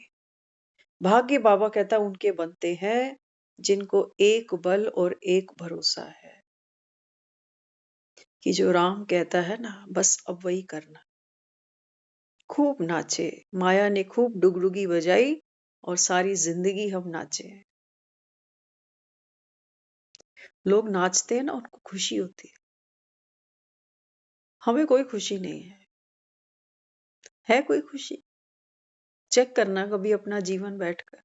Speaker 2: भाग्य बाबा कहता है उनके बनते हैं जिनको एक बल और एक भरोसा है, कि जो राम कहता है ना बस अब वही करना। खूब नाचे, माया ने खूब डुगडुगी बजाई और सारी जिंदगी हम नाचे हैं। लोग नाचते हैं ना, उनको खुशी होती है, हमें कोई खुशी नहीं है कोई खुशी? चेक करना कभी अपना जीवन बैठकर।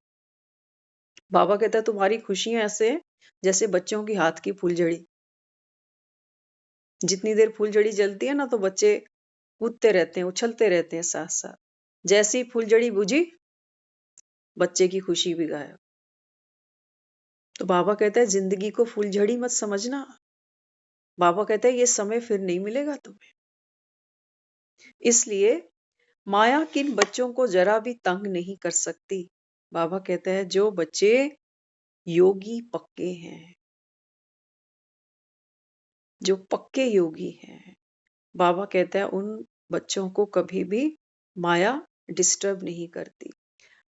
Speaker 2: बाबा कहता है तुम्हारी खुशियां ऐसे हैं जैसे बच्चों की हाथ की फुलझड़ी। जितनी देर फुलझड़ी जलती है ना तो बच्चे कूदते रहते हैं, उछलते रहते हैं साथ साथ। जैसी ही फुलझड़ी बुझी, बच्चे की खुशी भी गायब। तो बाबा कहता है जिंदगी को फुलझड़ी मत समझना। बाबा कहता है ये समय फिर नहीं मिलेगा तुम्हें। इसलिए माया किन बच्चों को जरा भी तंग नहीं कर सकती। बाबा कहता है जो बच्चे योगी पक्के हैं, जो पक्के योगी हैं, बाबा कहता है उन बच्चों को कभी भी माया डिस्टर्ब नहीं करती।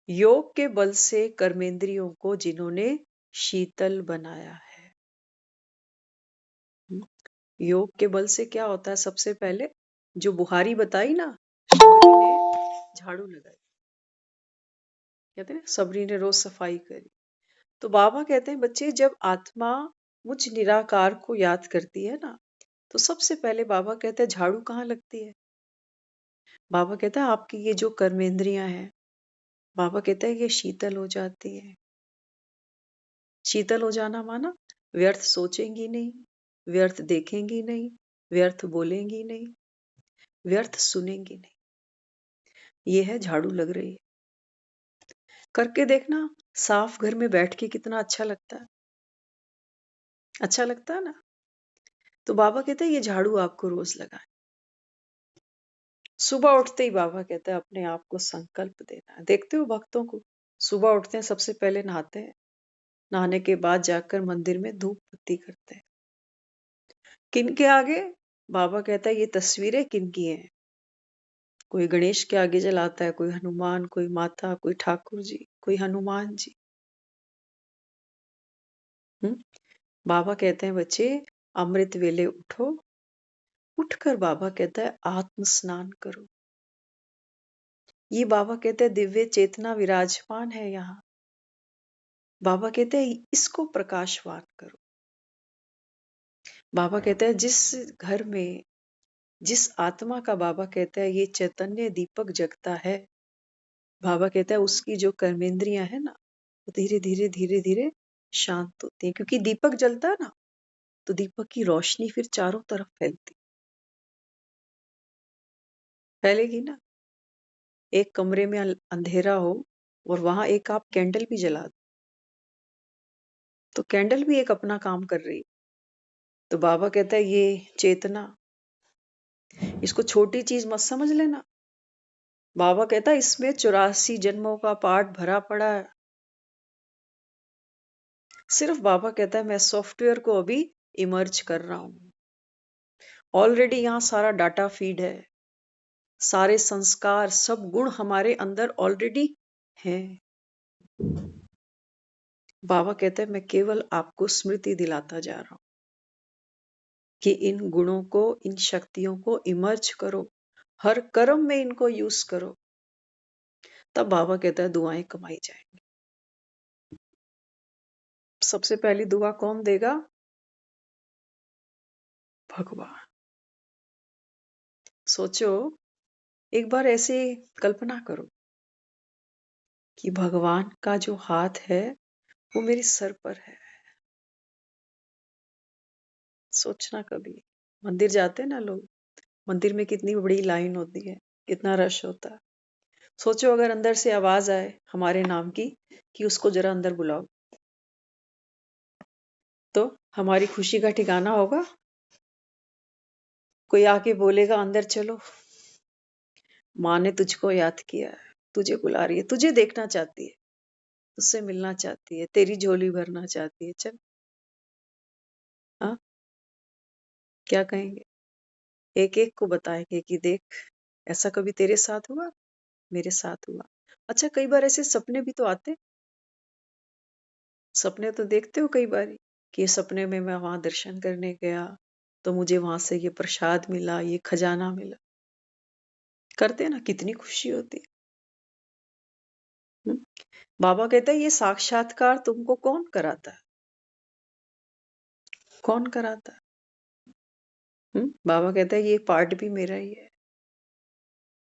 Speaker 2: योग के बल से कर्मेंद्रियों को जिन्होंने शीतल बनाया है। योग के बल से क्या होता है? सबसे पहले जो बुहारी बताई ना, सबरी ने झाड़ू लगाई, कहते हैं सबरी ने रोज सफाई करी। तो बाबा कहते हैं बच्चे जब आत्मा मुझ निराकार को याद करती है ना, तो सबसे पहले बाबा कहते हैं झाड़ू कहाँ लगती है? बाबा कहता है आपकी ये जो कर्मेंद्रियां हैं, बाबा कहता है ये शीतल हो जाती है। शीतल हो जाना माना व्यर्थ सोचेंगी नहीं, व्यर्थ देखेंगी नहीं, व्यर्थ बोलेंगी नहीं, व्यर्थ सुनेंगी नहीं। ये है झाड़ू लग रही है। करके देखना, साफ घर में बैठ के कितना अच्छा लगता है। अच्छा लगता है ना? तो बाबा कहते हैं ये झाड़ू आपको रोज लगाए। सुबह उठते ही बाबा कहता है अपने आप को संकल्प देना है। देखते हो भक्तों को, सुबह उठते हैं सबसे पहले नहाते हैं, नहाने के बाद जाकर मंदिर में धूप बत्ती करते हैं। किनके आगे? बाबा कहता है ये तस्वीरें किनकी हैं? कोई गणेश के आगे जलाता है, कोई हनुमान, कोई माता, कोई ठाकुर जी, कोई हनुमान जी। हम्म बाबा कहते हैं बच्चे अमृत वेले उठो, उठकर बाबा कहता है आत्म स्नान करो। ये बाबा कहते हैं दिव्य चेतना विराजमान है यहाँ। बाबा कहते हैं इसको प्रकाशवान करो। बाबा कहते हैं जिस घर में, जिस आत्मा का बाबा कहता है ये चैतन्य दीपक जगता है, बाबा कहता है उसकी जो कर्मेंद्रियां है ना, वो धीरे धीरे धीरे धीरे शांत होती है। क्योंकि दीपक जलता है ना, तो दीपक की रोशनी फिर चारों तरफ फैलेगी ना। एक कमरे में अंधेरा हो और वहां एक आप कैंडल भी जला दो, तो कैंडल भी एक अपना काम कर रही है। तो बाबा कहता है ये चेतना, इसको छोटी चीज मत समझ लेना। बाबा कहता है इसमें 84 जन्मों का पाठ भरा पड़ा है। सिर्फ बाबा कहता है मैं सॉफ्टवेयर को अभी इमर्ज कर रहा हूं। ऑलरेडी यहाँ सारा डाटा फीड है, सारे संस्कार, सब गुण हमारे अंदर ऑलरेडी हैं। बाबा कहते हैं मैं केवल आपको स्मृति दिलाता जा रहा हूं कि इन गुणों को, इन शक्तियों को इमर्ज करो, हर कर्म में इनको यूज करो। तब बाबा कहता है दुआएं कमाई जाएंगी। सबसे पहली दुआ कौन देगा? भगवान। सोचो, एक बार ऐसे कल्पना करो कि भगवान का जो हाथ है वो मेरे सर पर है। सोचना कभी, मंदिर जाते हैं ना लोग, मंदिर में कितनी बड़ी लाइन होती है, कितना रश होता है। सोचो अगर अंदर से आवाज आए हमारे नाम की कि उसको जरा अंदर बुलाओ, तो हमारी खुशी का ठिकाना होगा? कोई आके बोलेगा अंदर चलो, माँ ने तुझको याद किया है, तुझे बुला रही है, तुझे देखना चाहती है, तुझसे मिलना चाहती है, तेरी झोली भरना चाहती है, चल। हाँ, क्या कहेंगे? एक एक को बताएंगे कि देख, ऐसा कभी तेरे साथ हुआ, मेरे साथ हुआ। अच्छा, कई बार ऐसे सपने भी तो आते, सपने तो देखते हो कई बार कि सपने में मैं वहां दर्शन करने गया तो मुझे वहां से ये प्रसाद मिला, ये खजाना मिला। करते हैं ना, कितनी खुशी होती है। बाबा कहता है ये साक्षात्कार तुमको कौन कराता है? कौन कराता है? बाबा कहता है ये पार्ट भी मेरा ही है।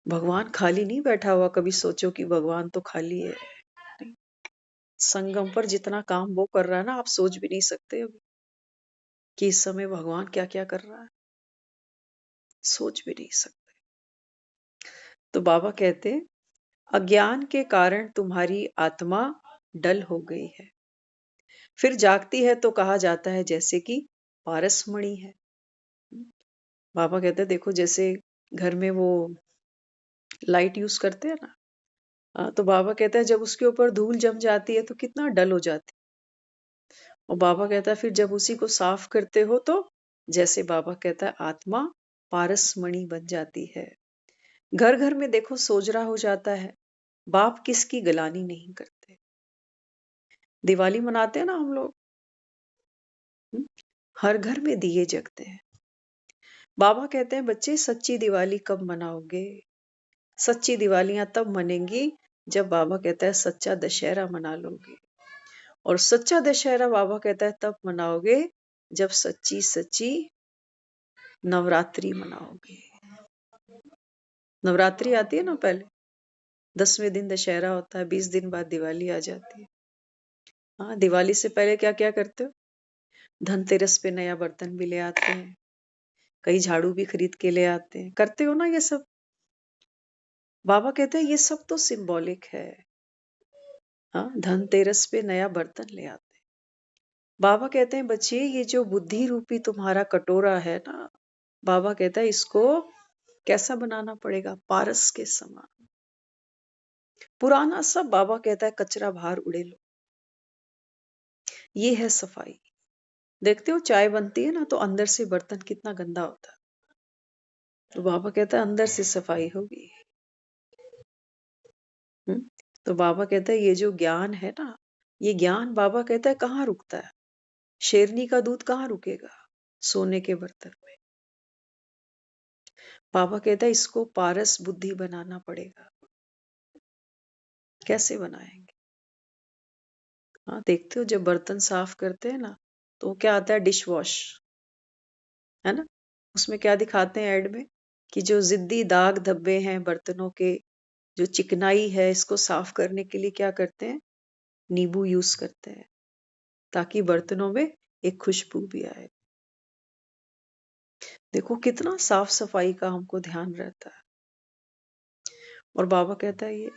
Speaker 2: भगवान खाली नहीं बैठा हुआ, कभी सोचो कि भगवान तो खाली है। नहीं। संगम पर जितना काम वो कर रहा है ना, आप सोच भी नहीं सकते अभी कि इस समय भगवान क्या क्या कर रहा है, सोच भी नहीं सकते। तो बाबा कहते अज्ञान के कारण तुम्हारी आत्मा डल हो गई है, फिर जागती है तो कहा जाता है जैसे कि पारसमणि है। बाबा कहते हैं देखो, जैसे घर में वो लाइट यूज करते हैं ना, तो बाबा कहता है जब उसके ऊपर धूल जम जाती है तो कितना डल हो जाती है। और बाबा कहता है फिर जब उसी को साफ करते हो तो जैसे बाबा कहता है आत्मा पारसमणि बन जाती है। घर घर में देखो सोजरा हो जाता है, बाप किसकी गलानी नहीं करते। दिवाली मनाते हैं ना हम लोग, हर घर में दिए जगते हैं। बाबा कहते हैं बच्चे सच्ची दिवाली कब मनाओगे? सच्ची दिवालियां तब मनेंगी जब बाबा कहता है सच्चा दशहरा मना लोगे। और सच्चा दशहरा बाबा कहता है तब मनाओगे जब सच्ची सच्ची नवरात्रि मनाओगे। नवरात्रि आती है ना, पहले 10वें दिन दशहरा होता है, 20 दिन बाद दिवाली आ जाती है। हाँ, दिवाली से पहले क्या क्या करते हो? धनतेरस पे नया बर्तन भी ले आते हैं, कई झाड़ू भी खरीद के ले आते हैं, करते हो ना ये सब? बाबा कहते हैं ये सब तो सिंबॉलिक है। हाँ, धनतेरस पे नया बर्तन ले आते हैं। बाबा कहते हैं बच्चे ये जो बुद्धि रूपी तुम्हारा कटोरा है ना, बाबा कहता है इसको कैसा बनाना पड़ेगा? पारस के समान। पुराना सब बाबा कहता है कचरा बाहर उड़े लो। ये है सफाई। देखते हो चाय बनती है ना तो अंदर से बर्तन कितना गंदा होता है, तो बाबा कहता है अंदर से सफाई होगी। तो बाबा कहता है ये जो ज्ञान है ना, ये ज्ञान बाबा कहता है कहाँ रुकता है? शेरनी का दूध कहाँ रुकेगा? सोने के बर्तन में। बाबा कहता है इसको पारस बुद्धि बनाना पड़ेगा। कैसे बनाएंगे? हाँ, देखते हो जब बर्तन साफ करते हैं ना तो क्या आता है? डिश वॉश, है ना? उसमें क्या दिखाते हैं ऐड में कि जो जिद्दी दाग धब्बे हैं बर्तनों के, जो चिकनाई है, इसको साफ करने के लिए क्या करते हैं? नींबू यूज करते हैं ताकि बर्तनों में एक खुशबू भी आए। देखो कितना साफ सफाई का हमको ध्यान रहता है। और बाबा कहता है ये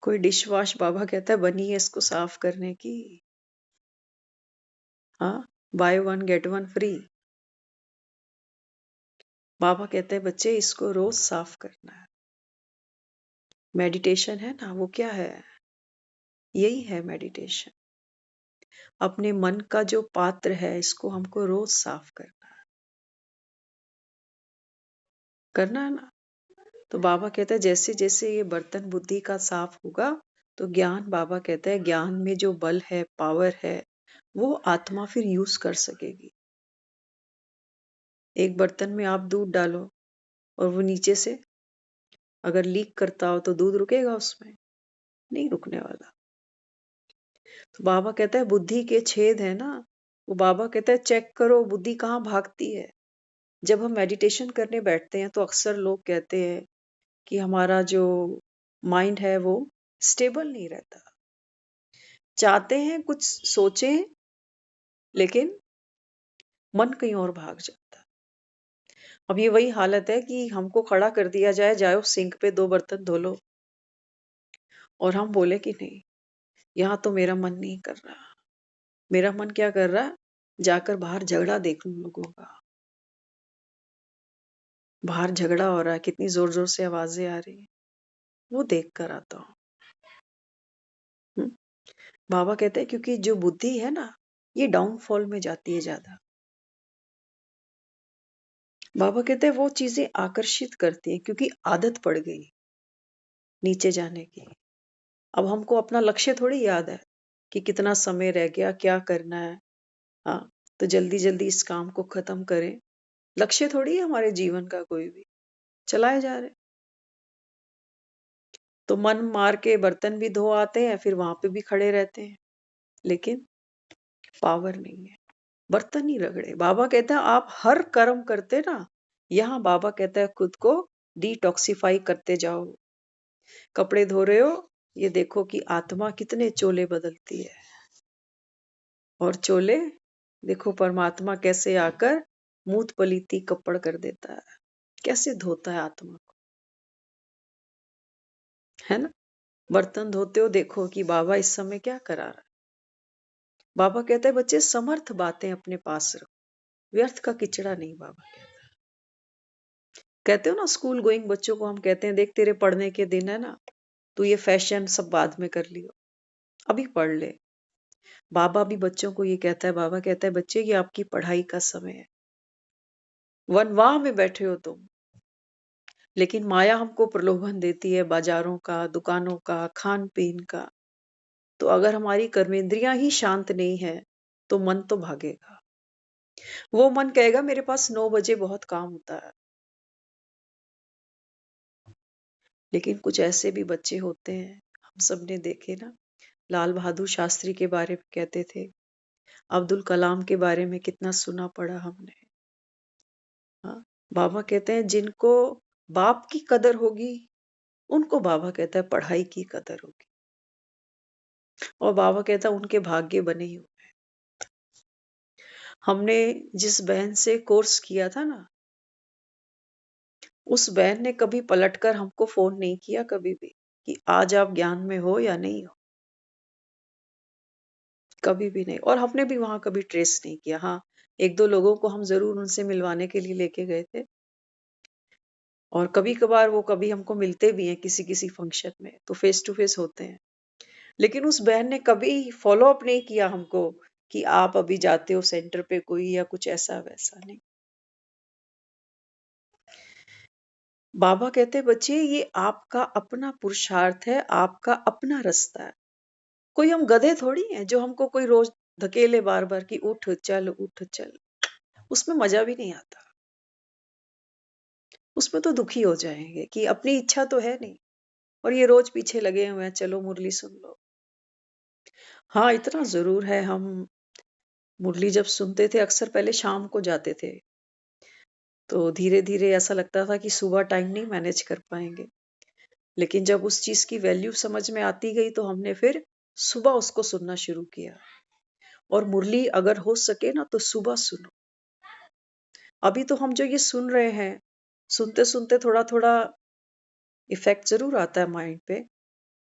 Speaker 2: कोई डिश वॉश बाबा कहता है बनी है इसको साफ करने की। हाँ, buy one get one free. बाबा कहते हैं बच्चे इसको रोज साफ करना है। मेडिटेशन है ना, वो क्या है? यही है मेडिटेशन। अपने मन का जो पात्र है इसको हमको रोज साफ करना है ना। तो बाबा कहता है जैसे जैसे ये बर्तन बुद्धि का साफ होगा तो ज्ञान, बाबा कहता है ज्ञान में जो बल है, पावर है, वो आत्मा फिर यूज कर सकेगी। एक बर्तन में आप दूध डालो और वो नीचे से अगर लीक करता हो तो दूध रुकेगा उसमें? नहीं रुकने वाला। तो बाबा कहता है बुद्धि के छेद है ना, वो बाबा कहता है चेक करो बुद्धि कहाँ भागती है। जब हम मेडिटेशन करने बैठते हैं तो अक्सर लोग कहते हैं कि हमारा जो माइंड है वो स्टेबल नहीं रहता। चाहते हैं कुछ सोचें लेकिन मन कहीं और भाग जाता है। अब ये वही हालत है कि हमको खड़ा कर दिया जाए, जाओ सिंक पे 2 बर्तन धो लो और हम बोले कि नहीं, यहाँ तो मेरा मन नहीं कर रहा। मेरा मन क्या कर रहा है? जाकर बाहर झगड़ा देख लूं लोगों का। बाहर झगड़ा हो रहा है, कितनी जोर-जोर से आवाजें आ रही हैं, वो देख कर आता हूँ। बाबा कहते हैं क्योंकि जो बुद्धि है ना, ये डाउनफॉल में जाती है ज्यादा। बाबा कहते हैं वो चीजें आकर्षित करती हैं क्योंकि आदत पड़ गई नीचे जाने की। अब हमको अपना लक्ष्य थोड़ी याद है कि कितना समय रह गया, क्या करना है। हाँ, तो जल्दी जल्दी इस काम को खत्म करें। लक्ष्य थोड़ी है हमारे जीवन का कोई भी, चलाए जा रहे। तो मन मार के बर्तन भी धो आते हैं, फिर वहां पे भी खड़े रहते हैं, लेकिन पावर नहीं है, बर्तन ही रगड़े। बाबा कहता है आप हर कर्म करते ना, यहाँ बाबा कहता है खुद को डिटॉक्सिफाई करते जाओ। कपड़े धो रहे हो, ये देखो कि आत्मा कितने चोले बदलती है, और चोले देखो परमात्मा कैसे आकर मूत पलीती कपड़ कर देता है, कैसे धोता है आत्मा को, है ना। बर्तन धोते हो देखो कि बाबा इस समय क्या करा रहा है। बाबा कहते हैं बच्चे समर्थ बातें अपने पास रखो, व्यर्थ का किचड़ा नहीं। बाबा कहते हो ना, स्कूल गोइंग बच्चों को हम कहते हैं देख तेरे पढ़ने के दिन है ना, तू ये फैशन सब बाद में कर लियो, अभी पढ़ ले। बाबा भी बच्चों को ये कहता है, बाबा कहता है बच्चे ये आपकी पढ़ाई का समय है, वनवाह में बैठे हो तुम, लेकिन माया हमको प्रलोभन देती है बाजारों का, दुकानों का, खान पीन का। तो अगर हमारी कर्मेंद्रियां ही शांत नहीं है तो मन तो भागेगा। वो मन कहेगा मेरे पास 9 बजे बहुत काम होता है। लेकिन कुछ ऐसे भी बच्चे होते हैं, हम सब ने देखे ना, लाल बहादुर शास्त्री के बारे में कहते थे, अब्दुल कलाम के बारे में कितना सुना पड़ा हमने। हाँ, बाबा कहते हैं जिनको बाप की कदर होगी उनको बाबा कहता है पढ़ाई की कदर होगी, और बाबा कहता है उनके भाग्य बने ही हुए। हमने जिस बहन से कोर्स किया था ना, उस बहन ने कभी पलटकर हमको फोन नहीं किया कभी भी कि आज आप ज्ञान में हो या नहीं हो, कभी भी नहीं। और हमने भी वहां कभी ट्रेस नहीं किया। हाँ, एक दो लोगों को हम जरूर उनसे मिलवाने के लिए लेके गए थे, और कभी कभार वो कभी हमको मिलते भी हैं किसी किसी फंक्शन में, तो फेस टू फेस होते हैं। लेकिन उस बहन ने कभी फॉलो अप नहीं किया हमको कि आप अभी जाते हो सेंटर पे कोई, या कुछ ऐसा वैसा नहीं। बाबा कहते बच्चे ये आपका अपना पुरुषार्थ है, आपका अपना रास्ता है। कोई हम गधे थोड़ी हैं जो हमको कोई रोज धकेले बार बार कि उठ चल उठ चल, उसमें मजा भी नहीं आता। उसमें तो दुखी हो जाएंगे कि अपनी इच्छा तो है नहीं, और ये रोज पीछे लगे हुए हैं, चलो मुरली सुन लो। हाँ, इतना जरूर है, हम मुरली जब सुनते थे अक्सर पहले शाम को जाते थे, तो धीरे धीरे ऐसा लगता था कि सुबह टाइम नहीं मैनेज कर पाएंगे। लेकिन जब उस चीज की वैल्यू समझ में आती गई तो हमने फिर सुबह उसको सुनना शुरू किया। और मुरली अगर हो सके ना तो सुबह सुनो। अभी तो हम जो ये सुन रहे हैं, सुनते सुनते थोड़ा थोड़ा इफेक्ट जरूर आता है माइंड पे,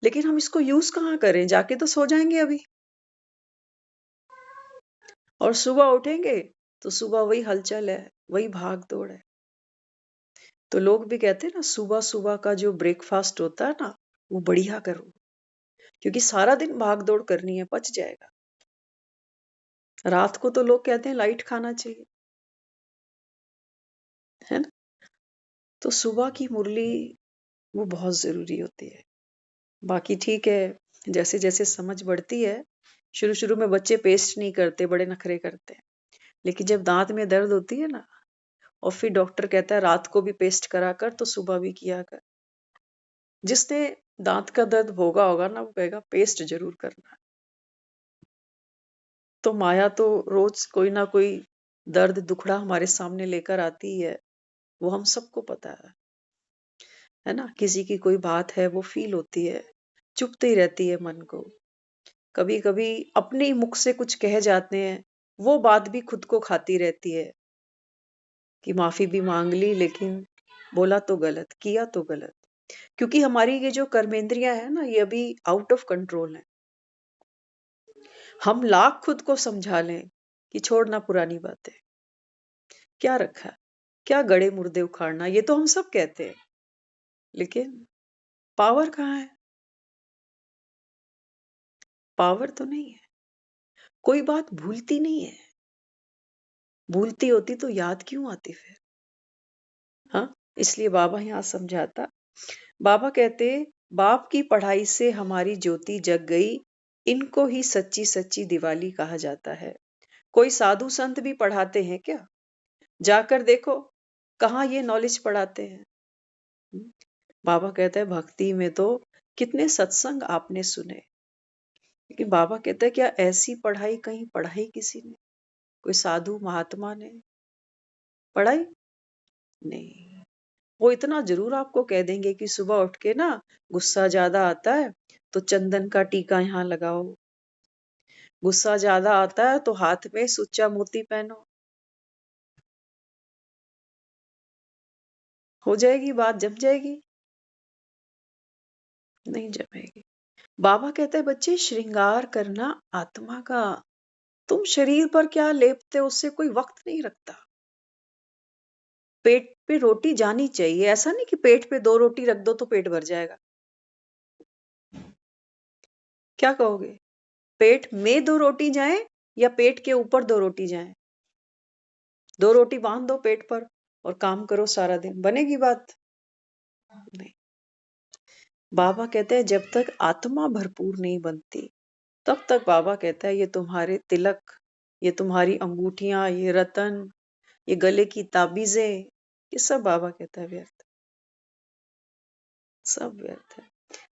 Speaker 2: लेकिन हम इसको यूज कहाँ करें, जाके तो सो जाएंगे अभी। और सुबह उठेंगे तो सुबह वही हलचल है, वही भाग दौड़ है। तो लोग भी कहते हैं ना, सुबह सुबह का जो ब्रेकफास्ट होता है ना, वो बढ़िया करो, क्योंकि सारा दिन भाग दौड़ करनी है, पच जाएगा। रात को तो लोग कहते हैं लाइट खाना चाहिए, है ना। तो सुबह की मुरली वो बहुत जरूरी होती है। बाकी ठीक है, जैसे जैसे समझ बढ़ती है, शुरू शुरू में बच्चे पेस्ट नहीं करते, बड़े नखरे करते हैं, लेकिन जब दांत में दर्द होती है ना, और फिर डॉक्टर कहता है रात को भी पेस्ट करा कर तो सुबह भी किया कर। जिसने दांत का दर्द भोगा होगा ना, वो कहेगा पेस्ट जरूर करना। तो माया तो रोज कोई ना कोई दर्द दुखड़ा हमारे सामने लेकर आती है, वो हम सबको पता है ना। किसी की कोई बात है वो फील होती है, चुभती रहती है मन को। कभी कभी अपने ही मुख से कुछ कह जाते हैं, वो बात भी खुद को खाती रहती है कि माफी भी मांग ली लेकिन बोला तो गलत, किया तो गलत। क्योंकि हमारी ये जो कर्मेंद्रियां है ना, ये अभी आउट ऑफ कंट्रोल है। हम लाख खुद को समझा लें कि छोड़ना पुरानी बातें, क्या रखा है, क्या गड़े मुर्दे उखाड़ना, ये तो हम सब कहते हैं, लेकिन पावर कहाँ है? पावर तो नहीं है। कोई बात भूलती नहीं है, भूलती होती तो याद क्यों आती फिर? हाँ, इसलिए बाबा यहाँ समझाता। बाबा कहते बाप की पढ़ाई से हमारी ज्योति जग गई, इनको ही सच्ची सच्ची दिवाली कहा जाता है। कोई साधु संत भी पढ़ाते हैं क्या? जाकर देखो कहाँ ये नॉलेज पढ़ाते हैं। बाबा कहते हैं भक्ति में तो कितने सत्संग आपने सुने, लेकिन बाबा कहते हैं क्या ऐसी पढ़ाई कहीं पढ़ाई किसी ने? कोई साधु महात्मा ने पढ़ाई? नहीं। वो इतना जरूर आपको कह देंगे कि सुबह उठ के ना गुस्सा ज्यादा आता है तो चंदन का टीका यहाँ लगाओ, गुस्सा ज्यादा आता है तो हाथ में सुच्चा मोती पहनो। हो जाएगी बात, जम जाएगी? नहीं जमेगी। बाबा कहते हैं बच्चे श्रृंगार करना आत्मा का, तुम शरीर पर क्या लेपते हो उससे कोई वक्त नहीं रखता। पेट पे रोटी जानी चाहिए, ऐसा नहीं कि पेट पे 2 रोटी रख दो तो पेट भर जाएगा। क्या कहोगे? पेट में 2 रोटी जाए या पेट के ऊपर 2 रोटी जाए? 2 रोटी बांध दो पेट पर और काम करो सारा दिन, बनेगी बात? नहीं। बाबा कहते हैं जब तक आत्मा भरपूर नहीं बनती तब तक बाबा कहता है ये तुम्हारे तिलक, ये तुम्हारी अंगूठियां, ये रतन, ये गले की ताबीजें, ये सब बाबा कहता है व्यर्थ, सब व्यर्थ है।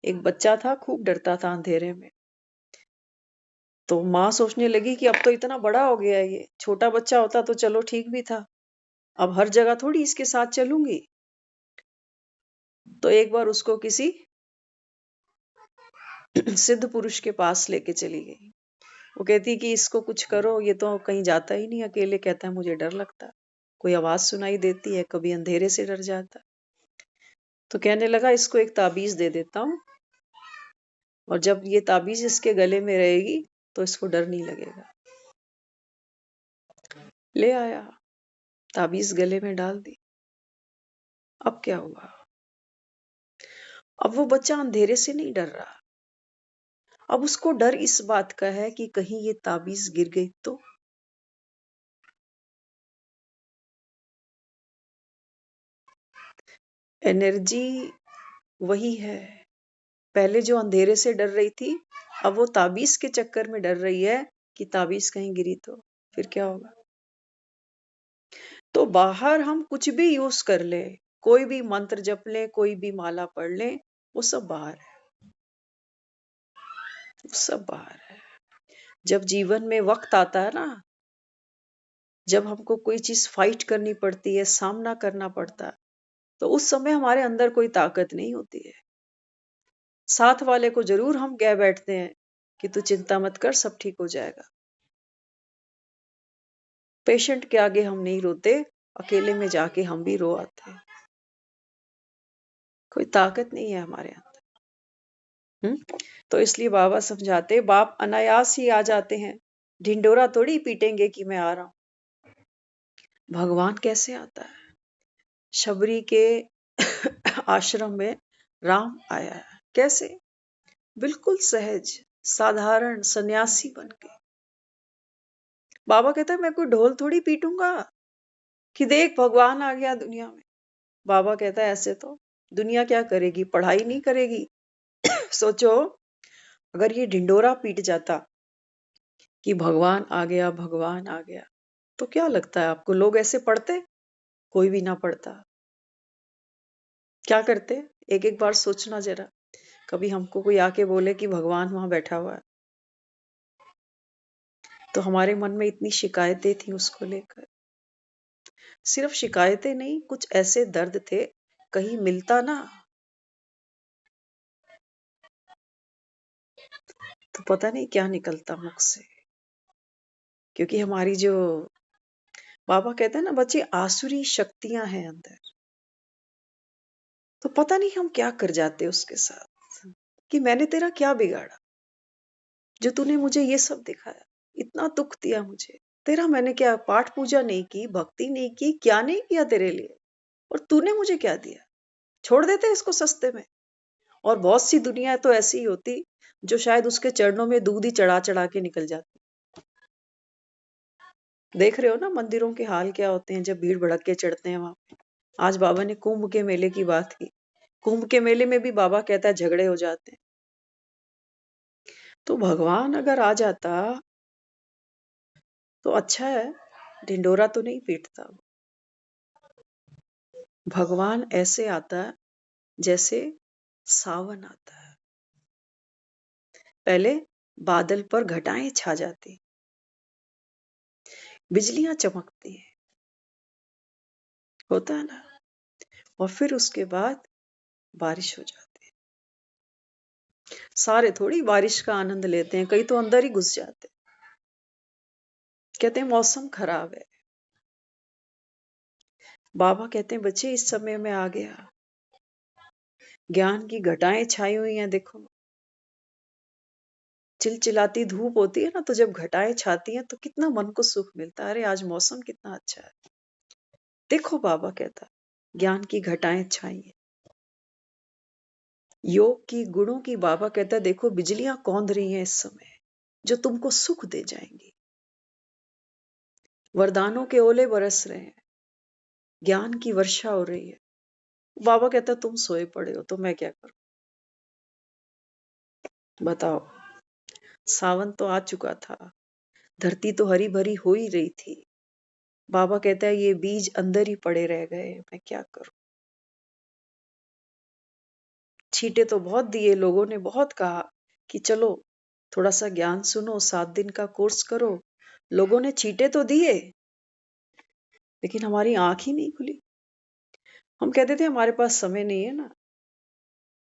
Speaker 2: एक बच्चा था खूब डरता था अंधेरे में, तो माँ सोचने लगी कि अब तो इतना बड़ा हो गया है, ये छोटा बच्चा होता तो चलो ठीक भी था, अब हर जगह थोड़ी इसके साथ चलूंगी। तो एक बार उसको किसी सिद्ध पुरुष के पास लेके चली गई। वो कहती कि इसको कुछ करो, ये तो कहीं जाता ही नहीं अकेले, कहता है मुझे डर लगता, कोई आवाज सुनाई देती है, कभी अंधेरे से डर जाता। तो कहने लगा इसको एक ताबीज दे देता हूँ, और जब ये ताबीज इसके गले में रहेगी तो इसको डर नहीं लगेगा। ले आया, ताबीज गले में डाल दी। अब क्या हुआ? अब वो बच्चा अंधेरे से नहीं डर रहा, अब उसको डर इस बात का है कि कहीं ये ताबीज गिर गई तो। एनर्जी वही है, पहले जो अंधेरे से डर रही थी अब वो ताबीज के चक्कर में डर रही है कि ताबीज कहीं गिरी तो फिर क्या होगा। तो बाहर हम कुछ भी यूज कर ले, कोई भी मंत्र जप ले, कोई भी माला पढ़ ले, वो सब बाहर है, वो सब बाहर है। जब जीवन में वक्त आता है ना, जब हमको कोई चीज फाइट करनी पड़ती है, सामना करना पड़ता है, तो उस समय हमारे अंदर कोई ताकत नहीं होती है। साथ वाले को जरूर हम कह बैठते हैं कि तू चिंता मत कर, सब ठीक हो जाएगा। पेशेंट के आगे हम नहीं रोते, अकेले में जाके हम भी रो आते हैं। कोई ताकत नहीं है हमारे अंदर। तो इसलिए बाबा समझाते, बाप अनायास ही आ जाते हैं, ढिंडोरा थोड़ी पीटेंगे कि मैं आ रहा हूं। भगवान कैसे आता है? शबरी के आश्रम में राम आया है, कैसे? बिल्कुल सहज साधारण सन्यासी बन के। बाबा कहता है मैं कोई ढोल थोड़ी पीटूंगा कि देख भगवान आ गया दुनिया में। बाबा कहता है ऐसे तो दुनिया क्या करेगी, पढ़ाई नहीं करेगी। सोचो अगर ये ढिंडोरा पीट जाता कि भगवान आ गया, भगवान आ गया, तो क्या लगता है आपको लोग ऐसे पढ़ते? कोई भी ना पढ़ता, क्या करते? एक एक बार सोचना जरा, कभी हमको कोई आके बोले कि भगवान वहां बैठा हुआ है, तो हमारे मन में इतनी शिकायतें थी उसको लेकर। सिर्फ शिकायतें नहीं, कुछ ऐसे दर्द थे, कहीं मिलता ना तो पता नहीं क्या निकलता मुख से। क्योंकि हमारी जो बाबा कहते हैं ना, बच्चे आसुरी शक्तियां हैं अंदर, तो पता नहीं हम क्या कर जाते उसके साथ, कि मैंने तेरा क्या बिगाड़ा जो तूने मुझे ये सब दिखाया, इतना दुख दिया मुझे। तेरा मैंने क्या पाठ पूजा नहीं की, भक्ति नहीं की, क्या नहीं किया तेरे लिए, और तूने मुझे क्या दिया? छोड़ देते इसको सस्ते में। और बहुत सी दुनिया तो ऐसी ही होती जो शायद उसके चरणों में दूध ही चढ़ा चढ़ा के निकल जाती। देख रहे हो ना मंदिरों के हाल क्या होते हैं जब भीड़ भड़क के चढ़ते हैं वहां पे। आज बाबा ने कुंभ के मेले की बात की, कुंभ के मेले में भी बाबा कहता है झगड़े हो जाते हैं। तो भगवान अगर आ जाता तो अच्छा है, ढिंडोरा तो नहीं पीटता। भगवान ऐसे आता है जैसे सावन आता है, पहले बादल पर घटाएं छा जाती, बिजलियां चमकती है, होता है ना, और फिर उसके बाद बारिश हो जाती है। सारे थोड़ी बारिश का आनंद लेते हैं, कई तो अंदर ही घुस जाते हैं, कहते हैं मौसम खराब है। बाबा कहते हैं बच्चे इस समय में आ गया, ज्ञान की घटाएं छाई हुई हैं, देखो चिलचिलाती धूप होती है ना, तो जब घटाएं छाती हैं तो कितना मन को सुख मिलता है। अरे आज मौसम कितना अच्छा है, देखो बाबा कहता ज्ञान की घटाएं छाई हैं। योग की गुणों की बाबा कहता है देखो बिजलियां कौंध रही हैं इस समय, जो तुमको सुख दे जाएंगी। वरदानों के ओले बरस रहे हैं, ज्ञान की वर्षा हो रही है। बाबा कहता तुम सोए पड़े हो तो मैं क्या करूं? बताओ, सावन तो आ चुका था, धरती तो हरी भरी हो ही रही थी। बाबा कहता है ये बीज अंदर ही पड़े रह गए, मैं क्या करूं? छींटे तो बहुत दिए, लोगों ने बहुत कहा कि चलो थोड़ा सा ज्ञान सुनो, 7 दिन का कोर्स करो। लोगों ने छींटे तो दिए, लेकिन हमारी आंख ही नहीं खुली। हम कहते थे हमारे पास समय नहीं है ना,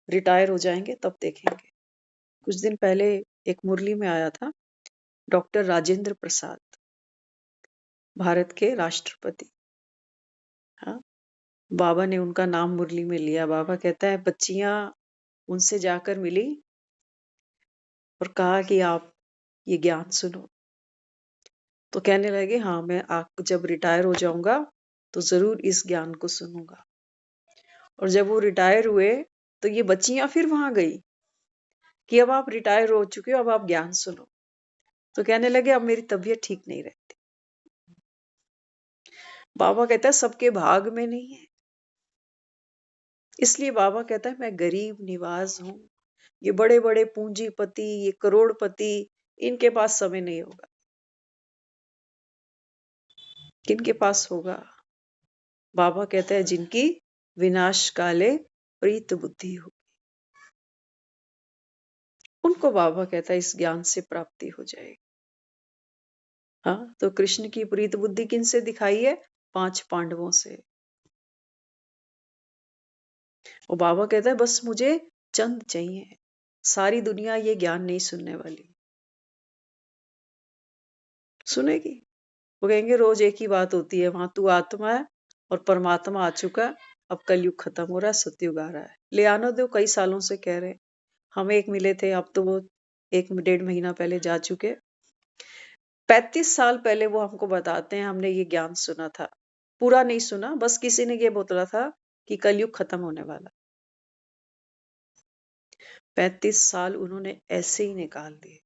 Speaker 2: रिटायर हो जाएंगे तब देखेंगे। कुछ दिन पहले एक मुरली में आया था डॉक्टर राजेंद्र प्रसाद, भारत के राष्ट्रपति। हाँ, बाबा ने उनका नाम मुरली में लिया। बाबा कहता है बच्चियां उनसे जाकर मिली और कहा कि आप ये ज्ञान सुनो। तो कहने लगे हाँ मैं जब रिटायर हो जाऊंगा तो जरूर इस ज्ञान को सुनूंगा। और जब वो रिटायर हुए तो ये बच्चियां फिर वहां गई कि अब आप रिटायर हो चुके हो, अब आप ज्ञान सुनो। तो कहने लगे अब मेरी तबीयत ठीक नहीं रहती। बाबा कहता है सबके भाग में नहीं है, इसलिए बाबा कहता है मैं गरीब निवाज हूं। ये बड़े बड़े पूंजीपति, ये करोड़पति, इनके पास समय नहीं होगा। किनके पास होगा? बाबा कहता है जिनकी विनाश काले प्रीत बुद्धि हो, उनको बाबा कहता है इस ज्ञान से प्राप्ति हो जाएगी। हाँ, तो कृष्ण की प्रीत बुद्धि किन से दिखाई है? 5 पांडवों से। और बाबा कहता है बस मुझे चंद चाहिए, सारी दुनिया ये ज्ञान नहीं सुनने वाली। सुनेगी? वो कहेंगे रोज एक ही बात होती है, वहां तू आत्मा है और परमात्मा आ चुका है, अब कलयुग खत्म हो रहा है, सतयुग आ रहा है। ले आने दो, कई सालों से कह रहे। हम एक मिले थे, अब तो वो 1 1.5 महीना पहले जा चुके। 35 साल पहले वो हमको बताते हैं हमने ये ज्ञान सुना था, पूरा नहीं सुना, बस किसी ने ये बोला था कि कलयुग खत्म होने वाला। 35 साल उन्होंने ऐसे ही निकाल दिए।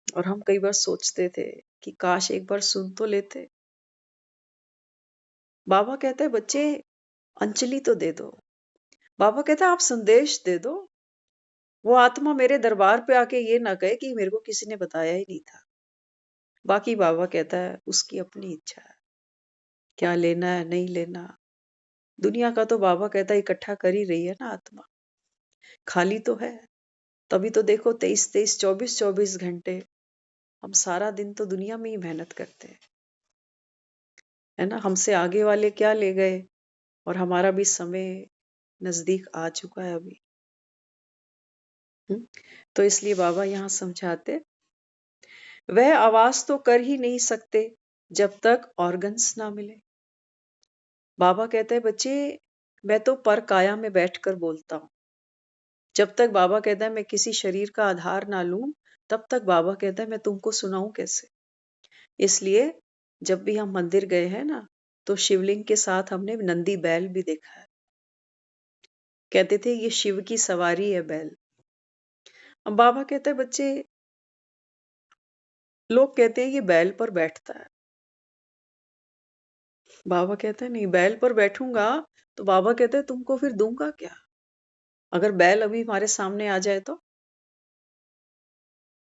Speaker 2: और हम कई बार सोचते थे कि काश एक बार सुन तो लेते। बाबा कहते हैं बच्चे अंजलि तो दे दो। बाबा कहता है आप संदेश दे दो, वो आत्मा मेरे दरबार पे आके ये ना कहे कि मेरे को किसी ने बताया ही नहीं था। बाकी बाबा कहता है उसकी अपनी इच्छा है, क्या लेना है नहीं लेना। दुनिया का तो बाबा कहता है इकट्ठा कर ही रही है ना आत्मा, खाली तो है। तभी तो देखो 23-23, 24-24 घंटे हम सारा दिन तो दुनिया में ही मेहनत करते हैं, है ना। हमसे आगे वाले क्या ले गए और हमारा भी समय नजदीक आ चुका है अभी। तो इसलिए बाबा यहाँ समझाते, वह आवाज तो कर ही नहीं सकते जब तक ऑर्गन्स ना मिले। बाबा कहते हैं बच्चे मैं तो पर काया में बैठकर बोलता हूँ। जब तक बाबा कहता है मैं किसी शरीर का आधार ना लूं, तब तक बाबा कहता है मैं तुमको सुनाऊं कैसे। इसलिए जब भी हम मंदिर गए हैं ना, तो शिवलिंग के साथ हमने नंदी बैल भी देखा है। कहते थे ये शिव की सवारी है बैल। अब बाबा कहते हैं बच्चे, लोग कहते हैं ये बैल पर बैठता है। बाबा कहते हैं नहीं, बैल पर बैठूंगा तो बाबा कहते हैं तुमको फिर दूंगा क्या। अगर बैल अभी हमारे सामने आ जाए तो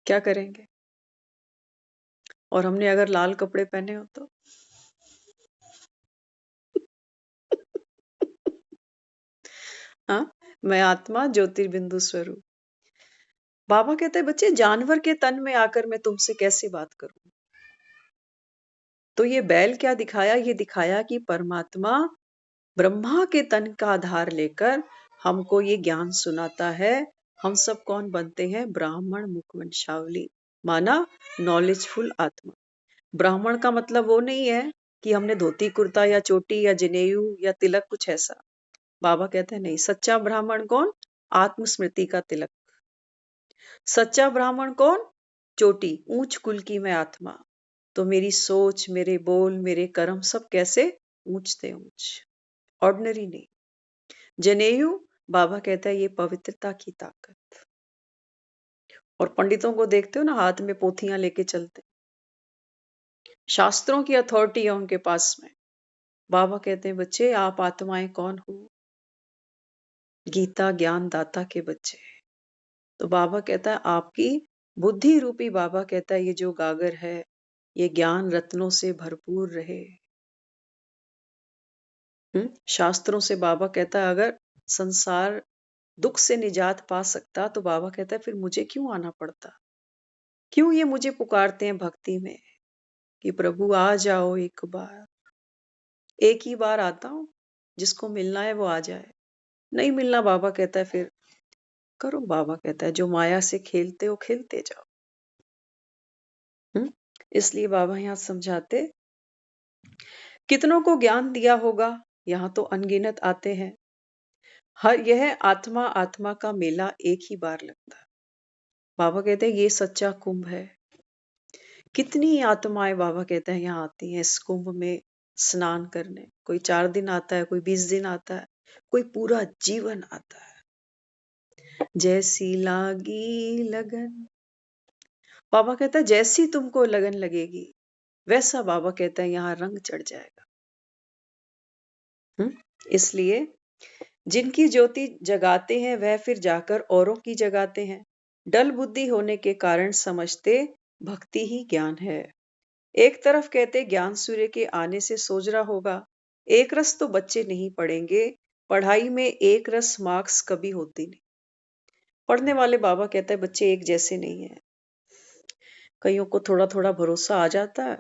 Speaker 2: क्या करेंगे, और हमने अगर लाल कपड़े पहने हो तो हाँ, मैं आत्मा ज्योतिर्बिंदु स्वरूप। बाबा कहते हैं बच्चे जानवर के तन में आकर मैं तुमसे कैसे बात करूं। तो ये बैल क्या दिखाया, ये दिखाया कि परमात्मा ब्रह्मा के तन का आधार लेकर हमको ये ज्ञान सुनाता है। हम सब कौन बनते हैं, ब्राह्मण मुखवंशावली, माना नॉलेजफुल आत्मा। ब्राह्मण का मतलब वो नहीं है कि हमने धोती कुर्ता या चोटी या जनेऊ या तिलक कुछ ऐसा। बाबा कहते हैं नहीं, सच्चा ब्राह्मण कौन, आत्मस्मृति का तिलक। सच्चा ब्राह्मण कौन, चोटी, ऊंच कुल की मैं आत्मा, तो मेरी सोच मेरे बोल मेरे कर्म सब कैसे, ऊंच से ऊंच, ऑर्डिनरी नहीं। जनेयू, बाबा कहता है ये पवित्रता की ताकत। और पंडितों को देखते हो ना, हाथ में पोथियां लेके चलते, शास्त्रों की अथॉरिटी है उनके पास में। बाबा कहते हैं बच्चे आप आत्माएं कौन हो, गीता ज्ञान दाता के बच्चे। तो बाबा कहता है आपकी बुद्धि रूपी, बाबा कहता है ये जो गागर है ये ज्ञान रत्नों से भरपूर रहे। शास्त्रों से बाबा कहता है अगर संसार दुख से निजात पा सकता तो बाबा कहता है फिर मुझे क्यों आना पड़ता, क्यों ये मुझे पुकारते हैं भक्ति में कि प्रभु आ जाओ एक बार। एक ही बार आता हूं, जिसको मिलना है वो आ जाए, नहीं मिलना बाबा कहता है फिर करो। बाबा कहता है जो माया से खेलते हो खेलते जाओ। इसलिए बाबा यहाँ समझाते, कितनों को ज्ञान दिया होगा, यहाँ तो अनगिनत आते हैं। हर यह आत्मा आत्मा का मेला एक ही बार लगता है। बाबा कहते हैं ये सच्चा कुंभ है। कितनी आत्माएं बाबा कहते हैं यहाँ आती हैं इस कुंभ में स्नान करने। कोई 4 दिन आता है, कोई 20 दिन आता है, कोई पूरा जीवन आता है। जैसी लागी लगन, बाबा कहता है जैसी तुमको लगन लगेगी वैसा बाबा कहता है यहाँ रंग चढ़ जाएगा। इसलिए जिनकी ज्योति जगाते हैं वह फिर जाकर औरों की जगाते हैं। डल बुद्धि होने के कारण समझते भक्ति ही ज्ञान है। एक तरफ कहते ज्ञान सूर्य के आने से सोजरा होगा। एक रस तो बच्चे नहीं पढ़ेंगे, पढ़ाई में एक रस मार्क्स कभी होती नहीं। पढ़ने वाले बाबा कहता है बच्चे एक जैसे नहीं है। कईयों को थोड़ा थोड़ा भरोसा आ जाता है,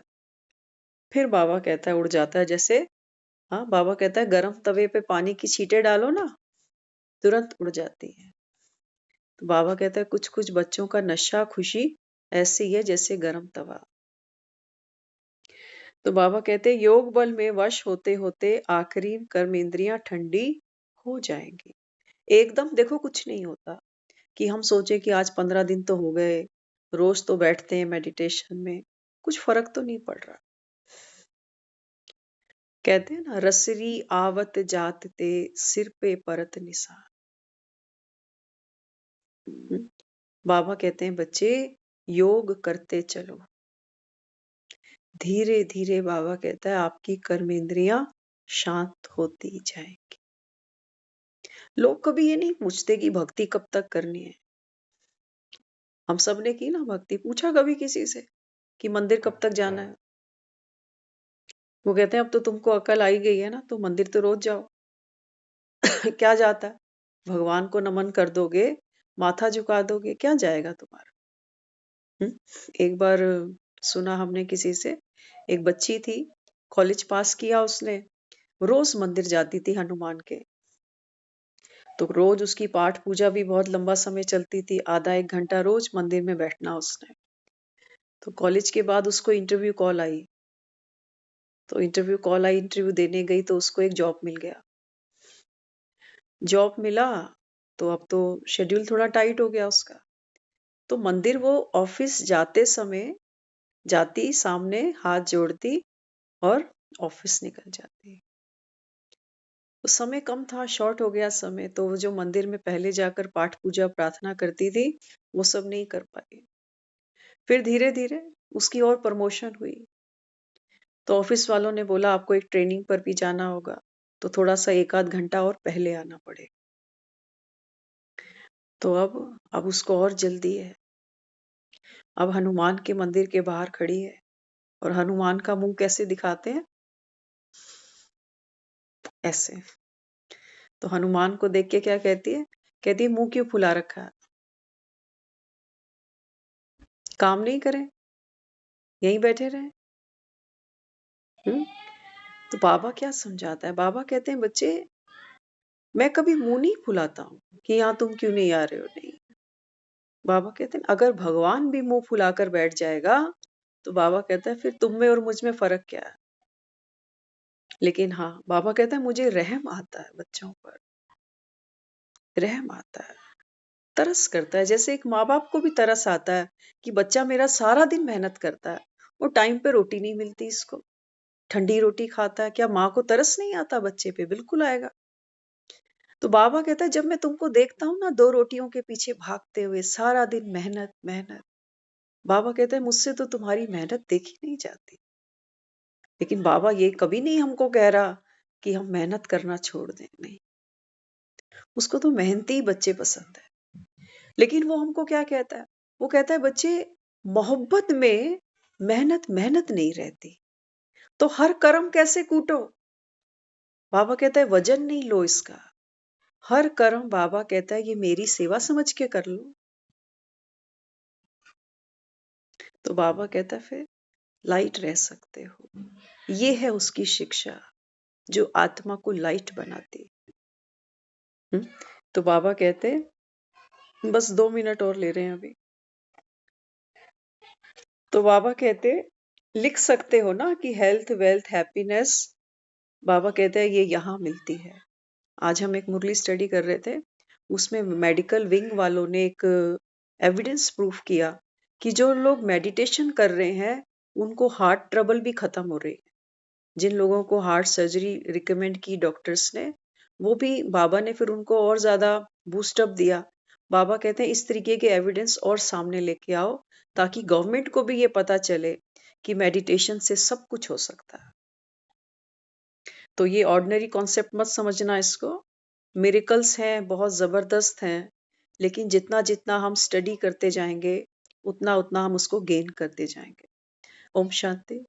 Speaker 2: फिर बाबा कहता है उड़ जाता है। जैसे हाँ, बाबा कहता है गर्म तवे पे पानी की छींटे डालो ना, तुरंत उड़ जाती है। तो बाबा कहता है कुछ कुछ बच्चों का नशा खुशी ऐसी है जैसे गर्म तवा। तो बाबा कहते हैं योग बल में वश होते होते आखिरी कर्म इंद्रियां ठंडी हो जाएंगी। एकदम देखो कुछ नहीं होता कि हम सोचे कि आज 15 दिन तो हो गए, रोज तो बैठते हैं मेडिटेशन में, कुछ फर्क तो नहीं पड़ रहा। कहते हैं ना रसरी आवत जात ते सिर पे परत निशान। बाबा कहते हैं बच्चे योग करते चलो, धीरे धीरे बाबा कहता है आपकी कर्मेंद्रियां शांत होती जाएंगी। लोग कभी ये नहीं पूछते कि भक्ति कब तक करनी है। हम सब ने की ना भक्ति, पूछा कभी किसी से कि मंदिर कब तक जाना है। वो कहते हैं अब तो तुमको अकल आई गई है ना, तो मंदिर तो रोज जाओ। क्या जाता है, भगवान को नमन कर दोगे, माथा झुका दोगे, क्या जाएगा तुम्हारा। एक बार सुना हमने किसी से, एक बच्ची थी, कॉलेज पास किया उसने, रोज मंदिर जाती थी हनुमान के। तो रोज उसकी पाठ पूजा भी बहुत लंबा समय चलती थी, आधा एक घंटा रोज मंदिर में बैठना उसने। तो कॉलेज के बाद उसको इंटरव्यू कॉल आई, तो इंटरव्यू देने गई, तो उसको एक जॉब मिल गया। जॉब मिला तो अब तो शेड्यूल थोड़ा टाइट हो गया उसका। तो मंदिर वो ऑफिस जाते समय जाती, सामने हाथ जोड़ती और ऑफिस निकल जाती। तो समय कम था, शॉर्ट हो गया समय, तो वो जो मंदिर में पहले जाकर पाठ पूजा प्रार्थना करती थी, वो सब नहीं कर पाई। फिर धीरे धीरे उसकी और प्रमोशन हुई, तो ऑफिस वालों ने बोला आपको एक ट्रेनिंग पर भी जाना होगा, तो थोड़ा सा एक आध घंटा और पहले आना पड़े। तो अब उसको और जल्दी है। अब हनुमान के मंदिर के बाहर खड़ी है, और हनुमान का मुंह कैसे दिखाते हैं, ऐसे। तो हनुमान को देख के क्या कहती है, कहती है मुंह क्यों फुला रखा है, काम नहीं करें, यहीं बैठे रहें। तो बाबा क्या समझाता है, बाबा कहते हैं बच्चे मैं कभी मुंह नहीं फुलाता हूं कि यहाँ तुम क्यों नहीं आ रहे हो, नहीं। बाबा कहते हैं अगर भगवान भी मुंह फुलाकर बैठ जाएगा, तो बाबा कहता है फिर तुम में और मुझ में फर्क क्या है। लेकिन हाँ, बाबा कहता है मुझे रहम आता है बच्चों पर, रहम आता है, तरस करता है। जैसे एक माँ बाप को भी तरस आता है कि बच्चा मेरा सारा दिन मेहनत करता है और टाइम पे रोटी नहीं मिलती इसको, ठंडी रोटी खाता है, क्या माँ को तरस नहीं आता बच्चे पे, बिल्कुल आएगा। तो बाबा कहता है जब मैं तुमको देखता हूँ ना 2 रोटियों के पीछे भागते हुए सारा दिन मेहनत मेहनत, बाबा कहता है मुझसे तो तुम्हारी मेहनत देखी नहीं जाती। लेकिन बाबा ये कभी नहीं हमको कह रहा कि हम मेहनत करना छोड़ दें, नहीं। उसको तो मेहनती बच्चे पसंद है। लेकिन वो हमको क्या कहता है, वो कहता है बच्चे मोहब्बत में मेहनत मेहनत नहीं रहती, तो हर कर्म कैसे कूटो। बाबा कहता है वजन नहीं लो इसका, हर कर्म बाबा कहता है ये मेरी सेवा समझ के कर लो। तो बाबा कहता है फिर लाइट रह सकते हो। ये है उसकी शिक्षा जो आत्मा को लाइट बनाती। तो बाबा कहते बस 2 मिनट और ले रहे हैं अभी। तो बाबा कहते लिख सकते हो ना कि हेल्थ वेल्थ हैप्पीनेस, बाबा कहते हैं ये यहाँ मिलती है। आज हम एक मुरली स्टडी कर रहे थे, उसमें मेडिकल विंग वालों ने एक एविडेंस प्रूफ किया कि जो लोग मेडिटेशन कर रहे हैं उनको हार्ट ट्रबल भी खत्म हो रही है। जिन लोगों को हार्ट सर्जरी रिकमेंड की डॉक्टर्स ने, वो भी बाबा ने फिर उनको और ज्यादा बूस्टअप दिया। बाबा कहते हैं इस तरीके के एविडेंस और सामने लेके आओ, ताकि गवर्नमेंट को भी ये पता चले कि मेडिटेशन से सब कुछ हो सकता है। तो ये ऑर्डिनरी कॉन्सेप्ट मत समझना इसको, मिरेकल्स हैं, बहुत जबरदस्त हैं, लेकिन जितना जितना हम स्टडी करते जाएंगे उतना उतना हम उसको गेन करते जाएंगे। ओम शांति।